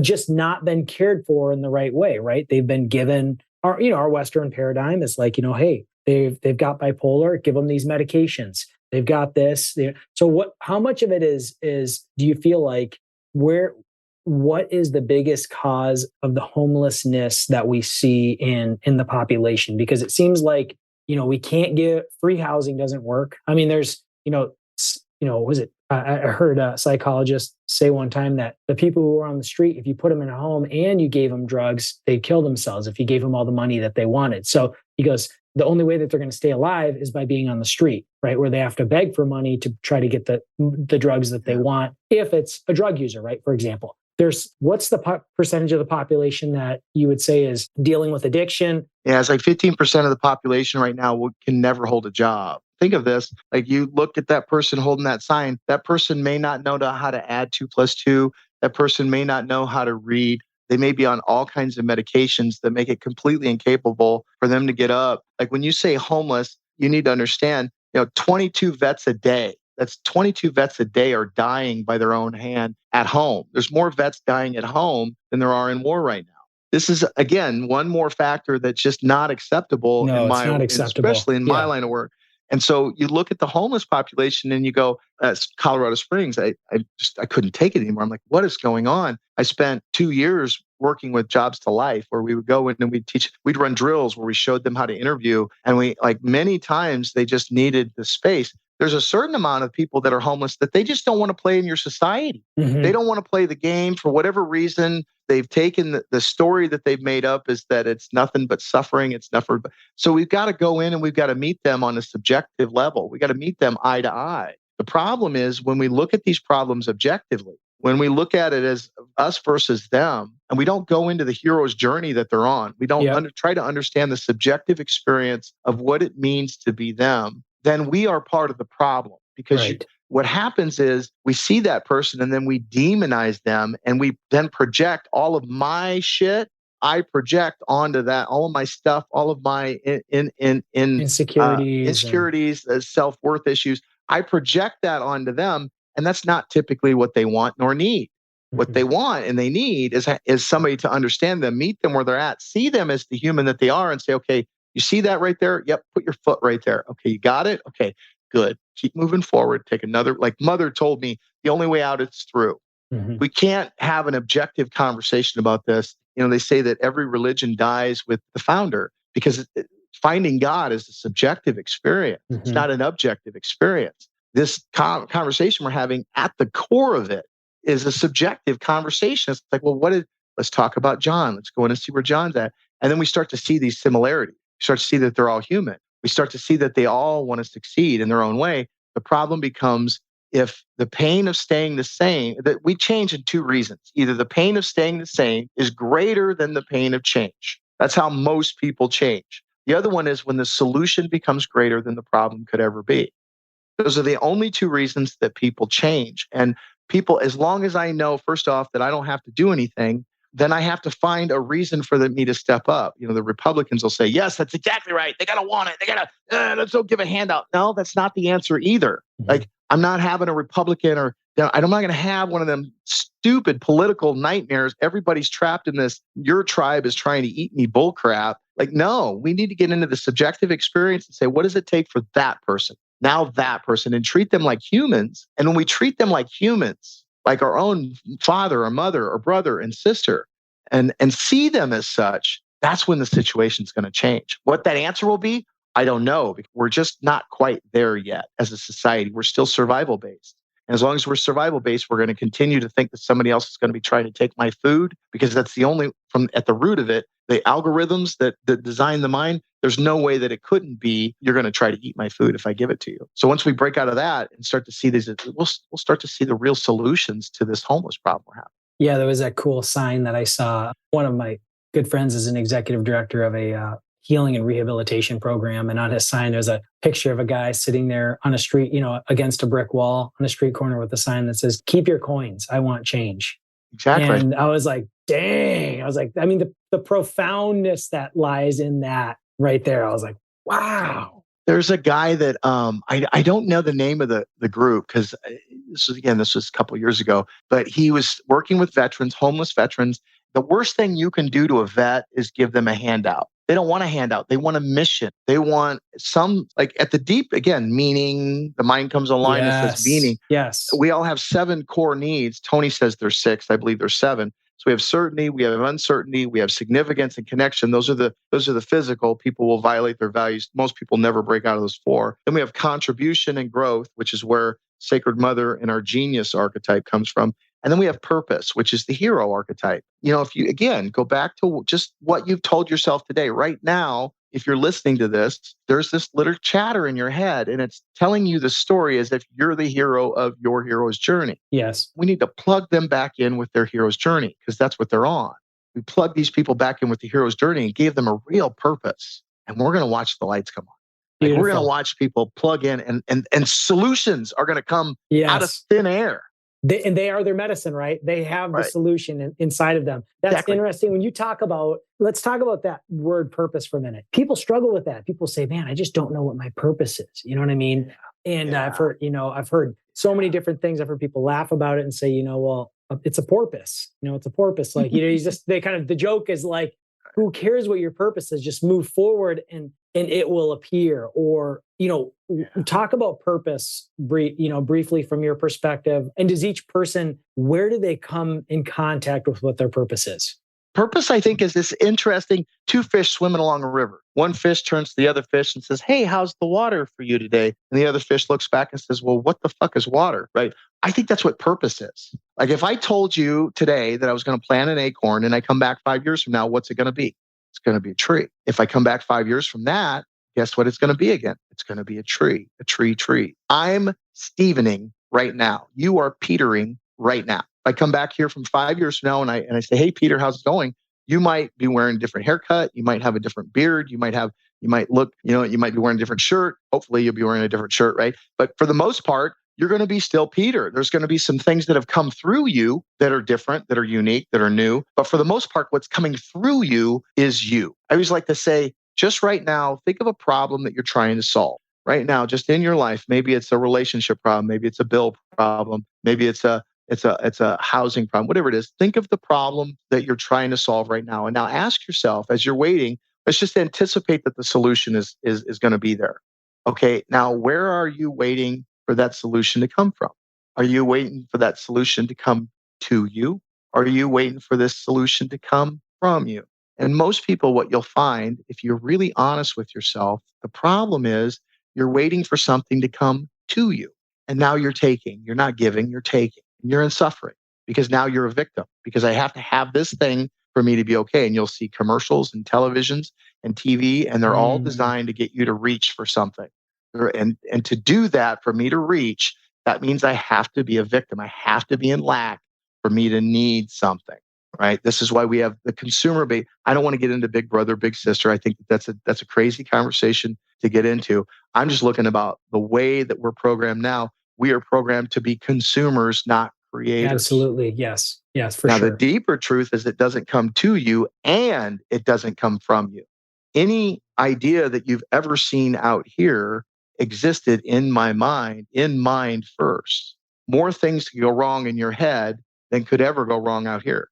just not been cared for in the right way, right? They've been given our Western paradigm is like, hey, they've got bipolar, give them these medications. They've got this. So how much of it is do you feel like what is the biggest cause of the homelessness that we see in the population? Because it seems like, we can't get free housing doesn't work. I mean, there's, was it? I heard a psychologist say one time that the people who were on the street, if you put them in a home and you gave them drugs, they'd kill themselves if you gave them all the money that they wanted. So he goes, the only way that they're going to stay alive is by being on the street, right? Where they have to beg for money to try to get the drugs that they want. If it's a drug user, right? For example, what's the percentage of the population that you would say is dealing with addiction? Yeah, it's like 15% of the population right now can never hold a job. Think of this, like you look at that person holding that sign, that person may not know how to add 2 + 2. That person may not know how to read. They may be on all kinds of medications that make it completely incapable for them to get up. Like when you say homeless, you need to understand, 22 vets a day. That's 22 vets a day are dying by their own hand at home. There's more vets dying at home than there are in war right now. This is, again, one more factor that's just not acceptable it's not acceptable. Especially in my line of work. And so you look at the homeless population and you go, Colorado Springs, I couldn't take it anymore. I'm like, what is going on? I spent 2 years working with Jobs to Life, where we would go in and we'd run drills where we showed them how to interview. And many times they just needed the space. There's a certain amount of people that are homeless that they just don't want to play in your society. Mm-hmm. They don't want to play the game for whatever reason. They've taken the story that they've made up is that it's nothing but suffering. It's nothing. So we've got to go in and we've got to meet them on a subjective level. We got to meet them eye to eye. The problem is when we look at these problems objectively, when we look at it as us versus them, and we don't go into the hero's journey that they're on, we don't try to understand the subjective experience of what it means to be them, then we are part of the problem. Because what happens is we see that person and then we demonize them and we then project all of my shit. I project onto that, all of my stuff, all of my insecurities, self-worth issues. I project that onto them. And that's not typically what they want nor need. Mm-hmm. What they want and they need is somebody to understand them, meet them where they're at, see them as the human that they are and say, okay, you see that right there? Yep. Put your foot right there. Okay. You got it? Okay, good. Keep moving forward. Take another, like Mother told me, the only way out is through. Mm-hmm. We can't have an objective conversation about this. They say that every religion dies with the founder because finding God is a subjective experience. Mm-hmm. It's not an objective experience. This conversation we're having at the core of it is a subjective conversation. It's like, well, let's talk about John. Let's go in and see where John's at. And then we start to see these similarities. We start to see that they're all human. We start to see that they all want to succeed in their own way. The problem becomes if the pain of staying the same, that we change in 2 reasons. Either the pain of staying the same is greater than the pain of change. That's how most people change. The other one is when the solution becomes greater than the problem could ever be. Those are the only 2 reasons that people change. And people, as long as I know, first off, that I don't have to do anything, then I have to find a reason for me to step up. The Republicans will say, yes, that's exactly right. They got to want it. They got to, let's don't give a handout. No, that's not the answer either. Mm-hmm. Like, I'm not having a Republican I'm not going to have one of them stupid political nightmares. Everybody's trapped in this. Your tribe is trying to eat me bull crap. Like, no, we need to get into the subjective experience and say, what does it take for that person? Now that person, and treat them like humans. And when we treat them like humans, like our own father or mother or brother and sister, and see them as such, that's when the situation's going to change. What that answer will be, I don't know. We're just not quite there yet as a society. We're still survival based. And as long as we're survival based, we're going to continue to think that somebody else is going to be trying to take my food, because that's the only, at the root of it, the algorithms that design the mind, there's no way that it couldn't be, you're going to try to eat my food if I give it to you. So once we break out of that and start to see these, we'll start to see the real solutions to this homeless problem we're having. Yeah, there was that cool sign that I saw. One of my good friends is an executive director of a healing and rehabilitation program. And on his sign, there's a picture of a guy sitting there on a street, against a brick wall on a street corner with a sign that says, keep your coins, I want change. Exactly. And I was like, dang. I was like, I mean, the profoundness that lies in that right there. I was like, wow. There's a guy that I don't know the name of the group, because this was a couple of years ago, but he was working with veterans, homeless veterans. The worst thing you can do to a vet is give them a handout. They don't want a handout. They want a mission. They want some, like at the deep, again, meaning. The mind comes online and says meaning. Yes. We all have 7 core needs. Tony says there's 6. I believe there's 7. So we have certainty, we have uncertainty, we have significance and connection. Those are the physical. People will violate their values. Most people never break out of those 4. Then we have contribution and growth, which is where Sacred Mother and our genius archetype comes from. And then we have purpose, which is the hero archetype. If you, again, go back to just what you've told yourself today, right now, if you're listening to this, there's this little chatter in your head, and it's telling you the story as if you're the hero of your hero's journey. Yes. We need to plug them back in with their hero's journey, because that's what they're on. We plug these people back in with the hero's journey and gave them a real purpose. And we're going to watch the lights come on. Like, we're going to watch people plug in, and solutions are going to come out of thin air. They are their medicine, right? They have the solution inside of them. That's interesting. When you let's talk about that word purpose for a minute. People struggle with that. People say, man, I just don't know what my purpose is. You know what I mean? And I've heard so many different things. I've heard people laugh about it and say, well, it's a porpoise. It's a porpoise. Like, the joke is like, who cares what your purpose is? Just move forward and it will appear. Or, talk about purpose, briefly from your perspective. And does each person, where do they come in contact with what their purpose is? Purpose, I think, is this interesting 2 fish swimming along a river. One fish turns to the other fish and says, hey, how's the water for you today? And the other fish looks back and says, well, what the fuck is water, right? I think that's what purpose is. Like, if I told you today that I was going to plant an acorn and I come back 5 years from now, what's it going to be? It's going to be a tree. If I come back 5 years from that, guess what it's going to be again? It's going to be a tree. I'm Stevening right now. You are Petering right now. If I come back here from 5 years from now and I say, hey, Peter, how's it going? You might be wearing a different haircut. You might have a different beard. You might be wearing a different shirt. Hopefully you'll be wearing a different shirt, right? But for the most part, you're going to be still Peter. There's going to be some things that have come through you that are different, that are unique, that are new. But for the most part, what's coming through you is you. I always like to say, just right now, think of a problem that you're trying to solve. Right now, just in your life, maybe it's a relationship problem, maybe it's a bill problem, maybe it's a housing problem, whatever it is. Think of the problem that you're trying to solve right now. And now ask yourself, as you're waiting, let's just anticipate that the solution is going to be there. Okay, now where are you waiting for that solution to come from? Are you waiting for that solution to come to you? Or are you waiting for this solution to come from you? And most people, what you'll find, if you're really honest with yourself, the problem is you're waiting for something to come to you. And now you're taking. You're not giving, you're taking. You're in suffering because now you're a victim, because I have to have this thing for me to be okay. And you'll see commercials and televisions and TV, and they're all designed to get you to reach for something. And to do that, for me to reach, that means I have to be a victim. I have to be in lack for me to need something, right? This is why we have the consumer base. I don't want to get into big brother, big sister. I think that's a crazy conversation to get into. I'm just looking about the way that we're programmed now. We are programmed to be consumers, not creators. Absolutely. Yes, for now, sure. The deeper truth is it doesn't come to you and it doesn't come from you. Any idea that you've ever seen out here existed in my mind, in mind first. More things can go wrong in your head than could ever go wrong out here.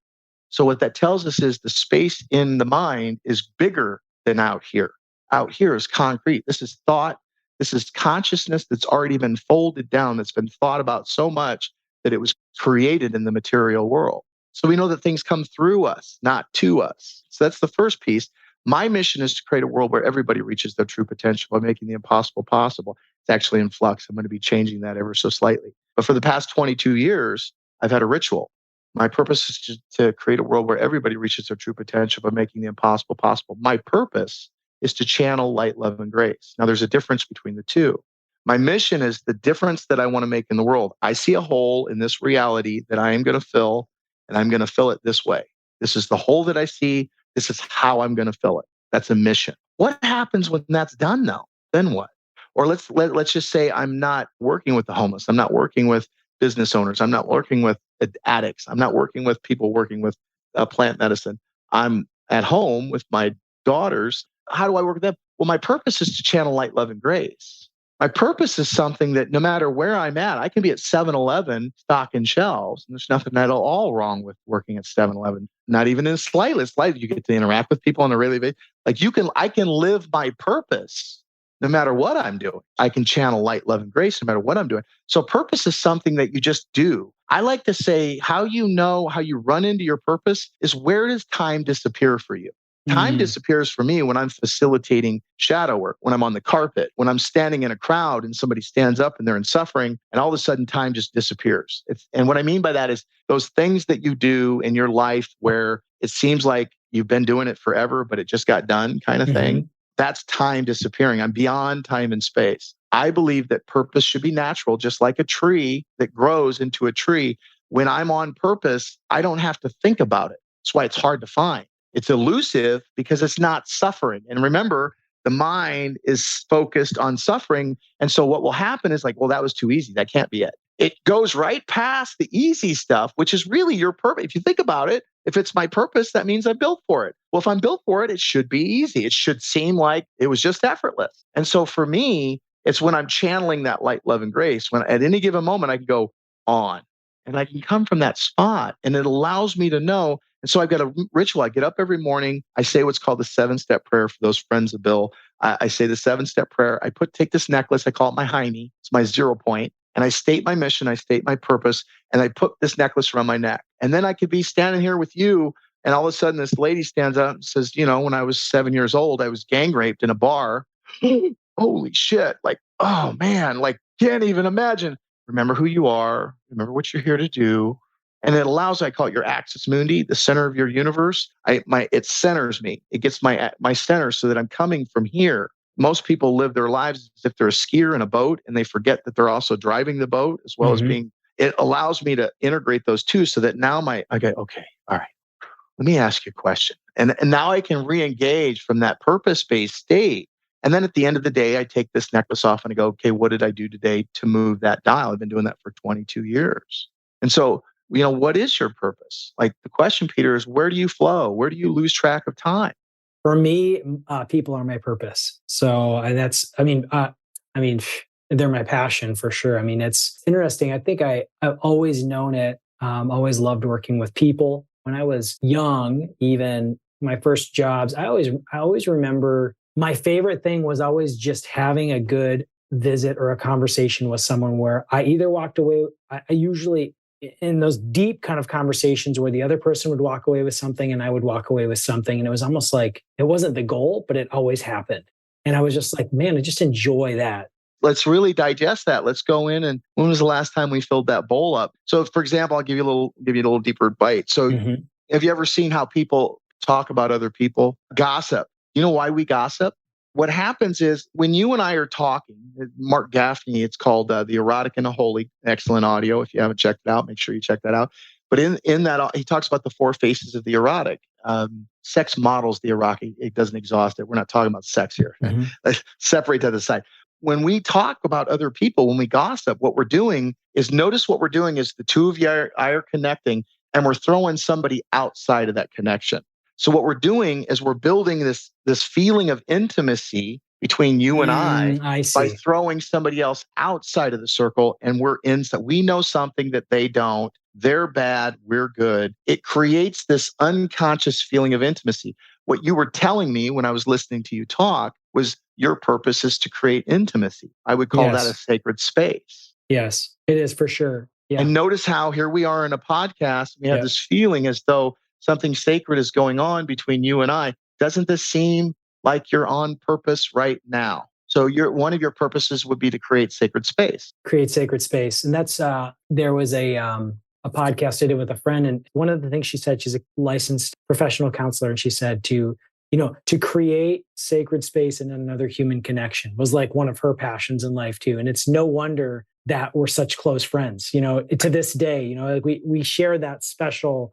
So what that tells us is the space in the mind is bigger than out here. Out here is concrete. This is thought. This is consciousness that's already been folded down, that's been thought about so much that it was created in the material world. So we know that things come through us, not to us. So that's the first piece. My mission is to create a world where everybody reaches their true potential by making the impossible possible. It's actually in flux. I'm going to be changing that ever so slightly. But for the past 22 years, I've had a ritual. My purpose is to create a world where everybody reaches their true potential by making the impossible possible. My purpose is to channel light, love, and grace. Now, there's a difference between the two. My mission is the difference that I want to make in the world. I see a hole in this reality that I am going to fill, and I'm going to fill it this way. This is the hole that I see. This is how I'm going to fill it. That's a mission. What happens when that's done, though? Then what? Or let's just say I'm not working with the homeless. I'm not working with business owners. I'm not working with addicts. I'm not working with people working with plant medicine. I'm at home with my daughters. How do I work with them? Well, my purpose is to channel light, love, and grace. My purpose is something that no matter where I'm at, I can be at 7-Eleven stocking shelves. And there's nothing at all wrong with working at 7-Eleven. Not even in the slightest. You get to interact with people on a really big, I can live my purpose no matter what I'm doing. I can channel light, love, and grace no matter what I'm doing. So purpose is something that you just do. I like to say how you know how you run into your purpose is where does time disappear for you? Time disappears for me when I'm facilitating shadow work, when I'm on the carpet, when I'm standing in a crowd and somebody stands up and they're in suffering, and all of a sudden time just disappears. And what I mean by that is those things that you do in your life where it seems like you've been doing it forever, but it just got done kind of thing. That's time disappearing. I'm beyond time and space. I believe that purpose should be natural, just like a tree that grows into a tree. When I'm on purpose, I don't have to think about it. That's why it's hard to find. It's elusive because it's not suffering. And remember, the mind is focused on suffering. And so what will happen is like, well, that was too easy. That can't be it. It goes right past the easy stuff, which is really your purpose. If you think about it, if it's my purpose, that means I'm built for it. Well, if I'm built for it, it should be easy. It should seem like it was just effortless. And so for me, it's when I'm channeling that light, love, and grace, when at any given moment I can go on and I can come from that spot, and it allows me to know. And so I've got a ritual. I get up every morning. I say what's called the 7-step prayer for those friends of Bill. I say the 7-step prayer. I take this necklace. I call it my Heine. It's my 0 point. And I state my mission. I state my purpose. And I put this necklace around my neck. And then I could be standing here with you. And all of a sudden this lady stands up and says, when I was 7 years old, I was gang raped in a bar. Holy shit. Like, oh man, like can't even imagine. Remember who you are. Remember what you're here to do. And it allows, I call it your axis mundi, the center of your universe. It centers me. It gets my center so that I'm coming from here. Most people live their lives as if they're a skier in a boat, and they forget that they're also driving the boat as well as being. It allows me to integrate those two so that now I go, okay, all right, let me ask you a question. And now I can re-engage from that purpose-based state. And then at the end of the day, I take this necklace off and I go, okay, what did I do today to move that dial? I've been doing that for 22 years. And so, what is your purpose? Like the question, Peter, is where do you flow? Where do you lose track of time? For me, people are my purpose. So they're my passion for sure. I mean, it's interesting. I think I've always known it. Always loved working with people. When I was young, even my first jobs, I always remember my favorite thing was always just having a good visit or a conversation with someone where I either walked away. I usually in those deep kind of conversations where the other person would walk away with something and I would walk away with something. And it was almost like it wasn't the goal, but it always happened. And I was just like, man, I just enjoy that. Let's really digest that. Let's go in. And when was the last time we filled that bowl up? So for example, I'll give you a little deeper bite. So have you ever seen how people talk about other people? Gossip. You know why we gossip? What happens is when you and I are talking, Mark Gaffney, it's called The Erotic and the Holy, excellent audio. If you haven't checked it out, make sure you check that out. But in that, he talks about the 4 faces of the erotic. Sex models the erotic. It doesn't exhaust it. We're not talking about sex here. Let's separate that aside. When we talk about other people, when we gossip, what we're doing is notice what we're doing is the two of you are connecting and we're throwing somebody outside of that connection. So what we're doing is we're building this feeling of intimacy between you and I by throwing somebody else outside of the circle, and we're inside. We know something that they don't. They're bad. We're good. It creates this unconscious feeling of intimacy. What you were telling me when I was listening to you talk was your purpose is to create intimacy. I would call that a sacred space. Yes, it is for sure. Yeah. And notice how here we are in a podcast. We have this feeling as though something sacred is going on between you and I. Doesn't this seem like you're on purpose right now? So one of your purposes would be to create sacred space. Create sacred space. And that's, there was a podcast I did with a friend. And one of the things she said, she's a licensed professional counselor. And she said to create sacred space in another human connection was like one of her passions in life too. And it's no wonder that we're such close friends, to this day, like we share that special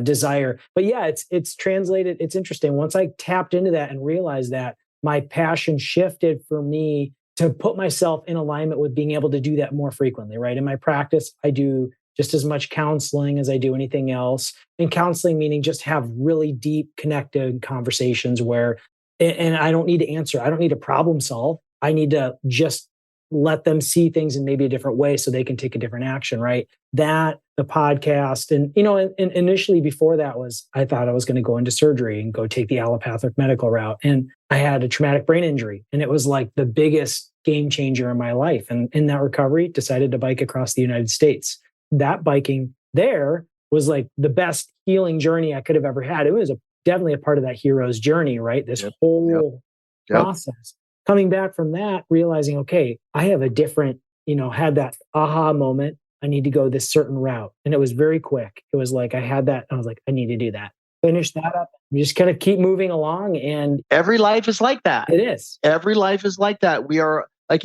desire. But yeah, it's translated. It's interesting. Once I tapped into that and realized that my passion shifted for me to put myself in alignment with being able to do that more frequently, right? In my practice, I do just as much counseling as I do anything else. And counseling meaning just have really deep connected conversations where, and I don't need to answer. I don't need to problem solve. I need to just let them see things in maybe a different way so they can take a different action, right? That, the podcast, and initially before that was, I thought I was going to go into surgery and go take the allopathic medical route. And I had a traumatic brain injury, and it was like the biggest game changer in my life. And in that recovery, decided to bike across the United States. That biking there was like the best healing journey I could have ever had. It was definitely a part of that hero's journey, right? This whole process. Coming back from that, realizing, okay, I have a different, had that aha moment. I need to go this certain route. And it was very quick. It was like I had that. I was like, I need to do that. Finish that up. You just kind of keep moving along. And every life is like that. It is. Every life is like that. We are like,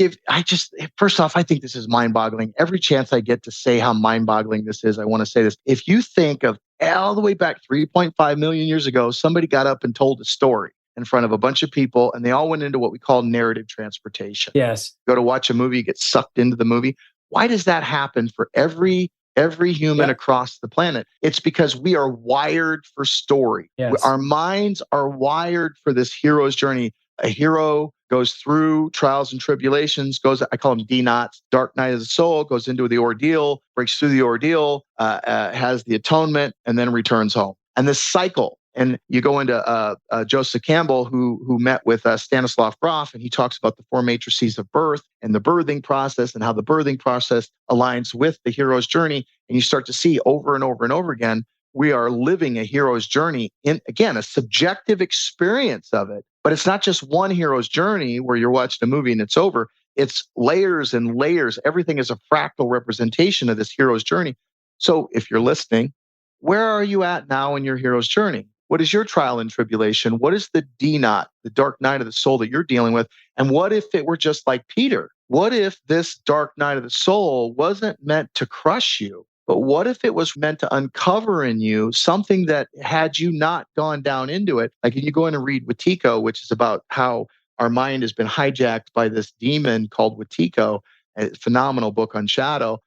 first off, I think this is mind boggling. Every chance I get to say how mind boggling this is, I want to say this. If you think of all the way back 3.5 million years ago, somebody got up and told a story in front of a bunch of people, and they all went into what we call narrative transportation. Yes. Go to watch a movie, get sucked into the movie. Why does that happen for every human across the planet? It's because we are wired for story. Yes. Our minds are wired for this hero's journey. A hero goes through trials and tribulations, I call them D-knots, dark night of the soul, goes into the ordeal, breaks through the ordeal, has the atonement, and then returns home. And this cycle. And you go into Joseph Campbell, who met with Stanislav Grof, and he talks about the four matrices of birth and the birthing process and how the birthing process aligns with the hero's journey. And you start to see over and over and over again, we are living a hero's journey in, again, a subjective experience of it. But it's not just one hero's journey where you're watching a movie and it's over. It's layers and layers. Everything is a fractal representation of this hero's journey. So if you're listening, where are you at now in your hero's journey? What is your trial and tribulation? What is the D-knot, the dark night of the soul that you're dealing with? And what if it were just like Peter? What if this dark night of the soul wasn't meant to crush you? But what if it was meant to uncover in you something that had you not gone down into it? Like, you go in and read Wetiko, which is about how our mind has been hijacked by this demon called Wetiko, a phenomenal book on shadow.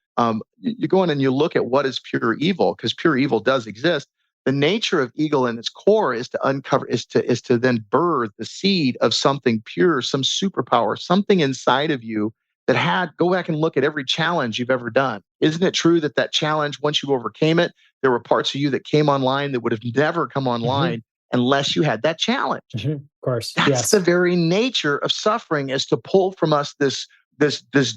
You go in and you look at what is pure evil, because pure evil does exist. The nature of evil in its core is to uncover, is to then birth the seed of something pure, some superpower, something inside of you that go back and look at every challenge you've ever done. Isn't it true that challenge, once you overcame it, there were parts of you that came online that would have never come online unless you had that challenge? Of course. That's the very nature of suffering, is to pull from us this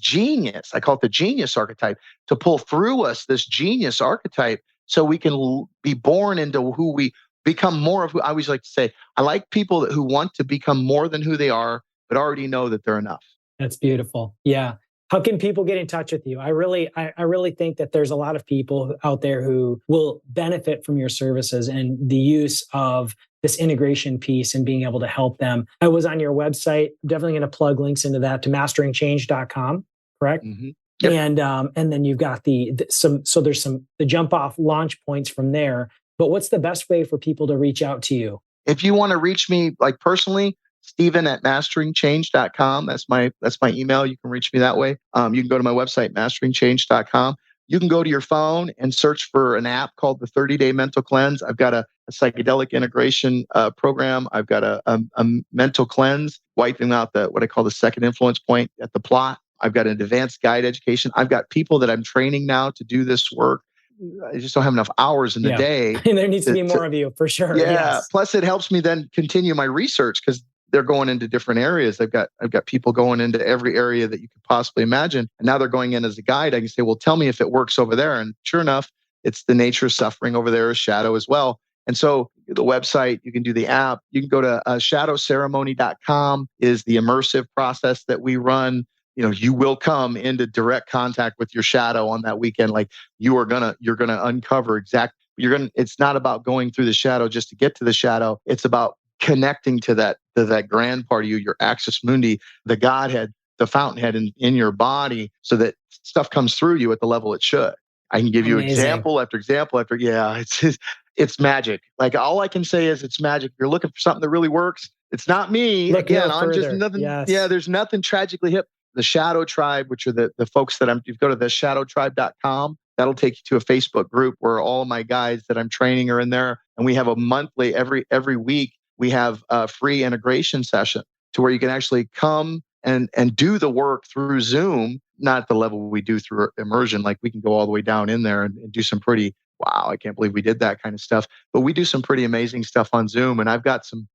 genius. I call it the genius archetype, to pull through us this genius archetype so we can be born into who we become, more of who. I always like to say, I like people who want to become more than who they are, but already know that they're enough. That's beautiful. Yeah. How can people get in touch with you? I really think that there's a lot of people out there who will benefit from your services and the use of this integration piece and being able to help them. I was on your website. I'm definitely going to plug links into that, to masteringchange.com, correct? Mm-hmm. Yep. And then you've got there's some the jump off launch points from there. But what's the best way for people to reach out to you? If you want to reach me, like, personally, Stephen@masteringchange.com. That's my email. You can reach me that way. You can go to my website, masteringchange.com. You can go to your phone and search for an app called the 30-Day Mental Cleanse. I've got a psychedelic integration program. I've got a mental cleanse, wiping out what I call the second influence point at the plot. I've got an advanced guide education. I've got people that I'm training now to do this work. I just don't have enough hours in the day. And there needs to be more of you, for sure. Yeah. Yes. Plus, it helps me then continue my research, because they're going into different areas. I've got people going into every area that you could possibly imagine. And now they're going in as a guide. I can say, well, tell me if it works over there. And sure enough, it's the nature of suffering over there is shadow as well. And so the website, you can do the app. You can go to shadowceremony.com is the immersive process that we run. You will come into direct contact with your shadow on that weekend. Like, you're gonna uncover it's not about going through the shadow just to get to the shadow. It's about connecting to that grand part of you, your axis mundi, the Godhead, the fountainhead in your body, so that stuff comes through you at the level it should. I can give you example after example after. Yeah, it's magic. Like, all I can say is it's magic. If you're looking for something that really works, it's not me. Again, I'm just nothing. Yes. Yeah, there's nothing tragically hip. The Shadow Tribe, which are the folks that you go to the shadowtribe.com. That'll take you to a Facebook group where all of my guys that I'm training are in there. And we have a monthly, every week, we have a free integration session to where you can actually come and do the work through Zoom, not the level we do through immersion. Like we can go all the way down in there and do some pretty, wow, I can't believe we did that kind of stuff. But we do some pretty amazing stuff on Zoom. And I've got some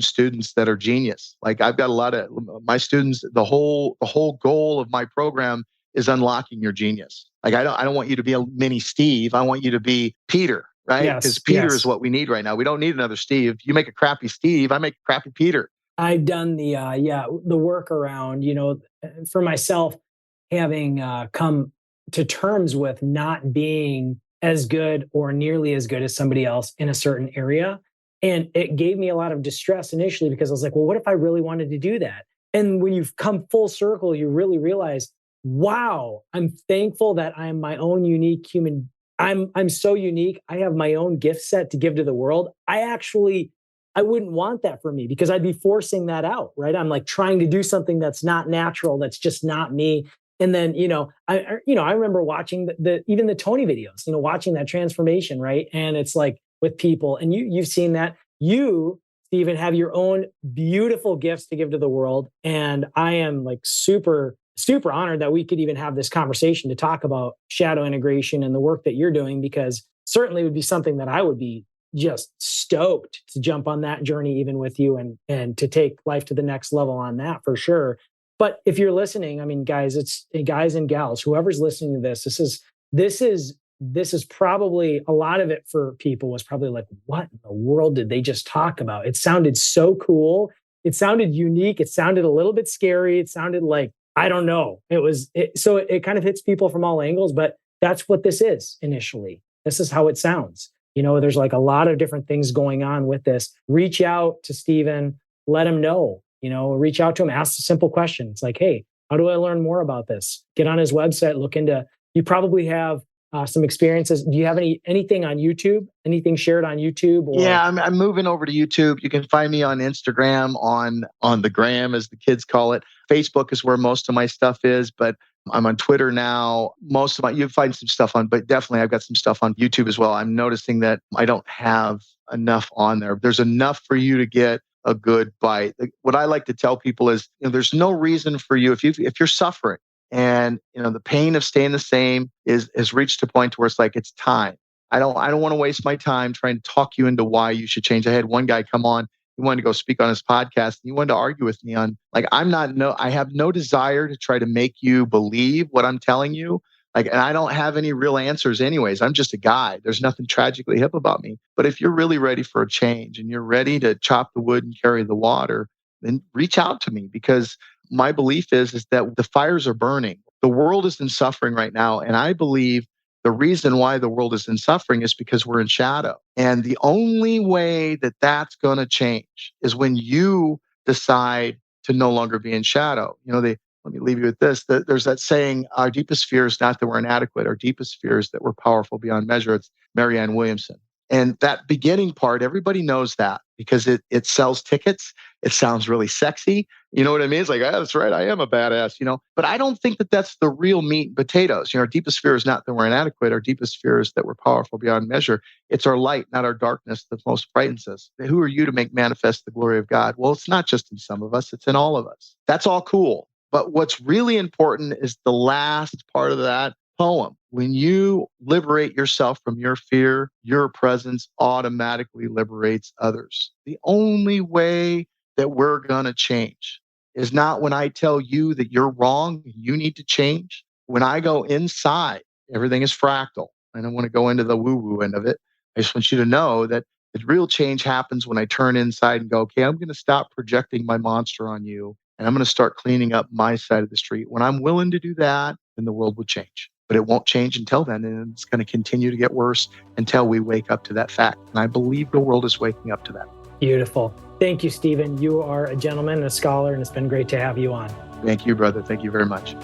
students that are genius. Like I've got a lot of my students, the whole goal of my program is unlocking your genius. Like I don't want you to be a mini Steve. I want you to be Peter, right? Because Peter is what we need right now. We don't need another Steve. You make a crappy Steve, I make a crappy Peter. I've done the work around, for myself, having come to terms with not being as good or nearly as good as somebody else in a certain area. And it gave me a lot of distress initially because I was like, well, what if I really wanted to do that? And when you've come full circle, you really realize, wow, I'm thankful that I'm my own unique human. I'm so unique. I have my own gift set to give to the world. I wouldn't want that for me because I'd be forcing that out, right? I'm like trying to do something that's not natural, that's just not me. And then, I remember watching even the Tony videos, watching that transformation, right? And it's like with people, and you've seen that. You, Stephen, have your own beautiful gifts to give to the world. And I am like super, super honored that we could even have this conversation to talk about shadow integration and the work that you're doing, because certainly it would be something that I would be just stoked to jump on that journey even with you and to take life to the next level on that for sure. But if you're listening, I mean, guys and gals, whoever's listening to this is probably a lot of it for people was probably like, what in the world did they just talk about? It sounded so cool. It sounded unique. It sounded a little bit scary. It sounded like, I don't know. So it kind of hits people from all angles, but that's what this is initially. This is how it sounds. There's like a lot of different things going on with this. Reach out to Stephen, let him know, reach out to him, ask a simple question. It's like, hey, how do I learn more about this? Get on his website, look into, you probably have some experiences. Do you have anything on YouTube, anything shared on YouTube? Yeah, I'm moving over to YouTube. You can find me on Instagram, on the gram, as the kids call it. Facebook is where most of my stuff is, but I'm on Twitter now. You find some stuff on, but definitely I've got some stuff on YouTube as well. I'm noticing that I don't have enough on there. There's enough for you to get a good bite. What I like to tell people is, there's no reason for you if you're suffering and the pain of staying the same has reached a point where it's like it's time. I don't want to waste my time trying to talk you into why you should change. I had one guy come on. He wanted to go speak on his podcast, and he wanted to argue with me on like I have no desire to try to make you believe what I'm telling you. Like, and I don't have any real answers anyways. I'm just a guy. There's nothing tragically hip about me. But if you're really ready for a change and you're ready to chop the wood and carry the water, then reach out to me, because my belief is that the fires are burning. The world is in suffering right now. And I believe the reason why the world is in suffering is because we're in shadow. And the only way that that's going to change is when you decide to no longer be in shadow. Let me leave you with this. There's that saying, our deepest fear is not that we're inadequate. Our deepest fear is that we're powerful beyond measure. It's Marianne Williamson. And that beginning part, everybody knows that because it sells tickets. It sounds really sexy. You know what I mean? It's like, that's right, I am a badass, But I don't think that that's the real meat and potatoes. Our deepest fear is not that we're inadequate. Our deepest fear is that we're powerful beyond measure. It's our light, not our darkness, that most frightens us. Who are you to make manifest the glory of God? Well, it's not just in some of us, it's in all of us. That's all cool. But what's really important is the last part of that poem. When you liberate yourself from your fear, your presence automatically liberates others. The only way that we're going to change is not when I tell you that you're wrong and you need to change. When I go inside, everything is fractal. I don't want to go into the woo-woo end of it. I just want you to know that the real change happens when I turn inside and go, okay, I'm going to stop projecting my monster on you, and I'm going to start cleaning up my side of the street. When I'm willing to do that, then the world will change. But it won't change until then, and it's going to continue to get worse until we wake up to that fact. And I believe the world is waking up to that. Beautiful. Thank you, Stephen. You are a gentleman and a scholar, and it's been great to have you on. Thank you, brother. Thank you very much.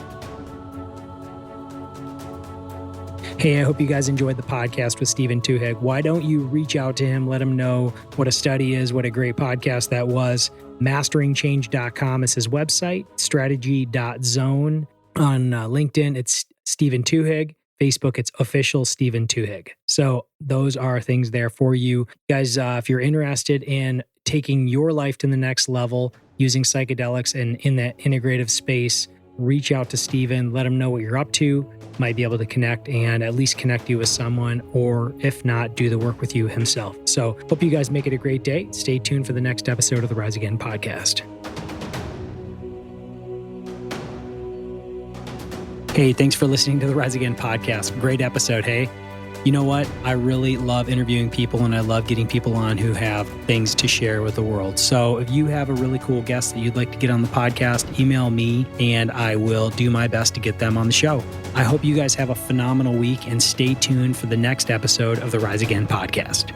Hey, I hope you guys enjoyed the podcast with Stephen Twohig. Why don't you reach out to him, let him know what a study is, what a great podcast that was. Masteringchange.com is his website. Strategy.zone on LinkedIn. It's Stephen Twohig. Facebook, it's official Stephen Twohig. So those are things there for you. Guys, if you're interested in taking your life to the next level, using psychedelics and in that integrative space, reach out to Steven, let him know what you're up to, might be able to connect and at least connect you with someone, or if not, do the work with you himself. So hope you guys make it a great day. Stay tuned for the next episode of the Rise Again podcast. Hey, thanks for listening to the Rise Again podcast. Great episode, hey? You know what? I really love interviewing people and I love getting people on who have things to share with the world. So if you have a really cool guest that you'd like to get on the podcast, email me and I will do my best to get them on the show. I hope you guys have a phenomenal week and stay tuned for the next episode of the Rise Again podcast.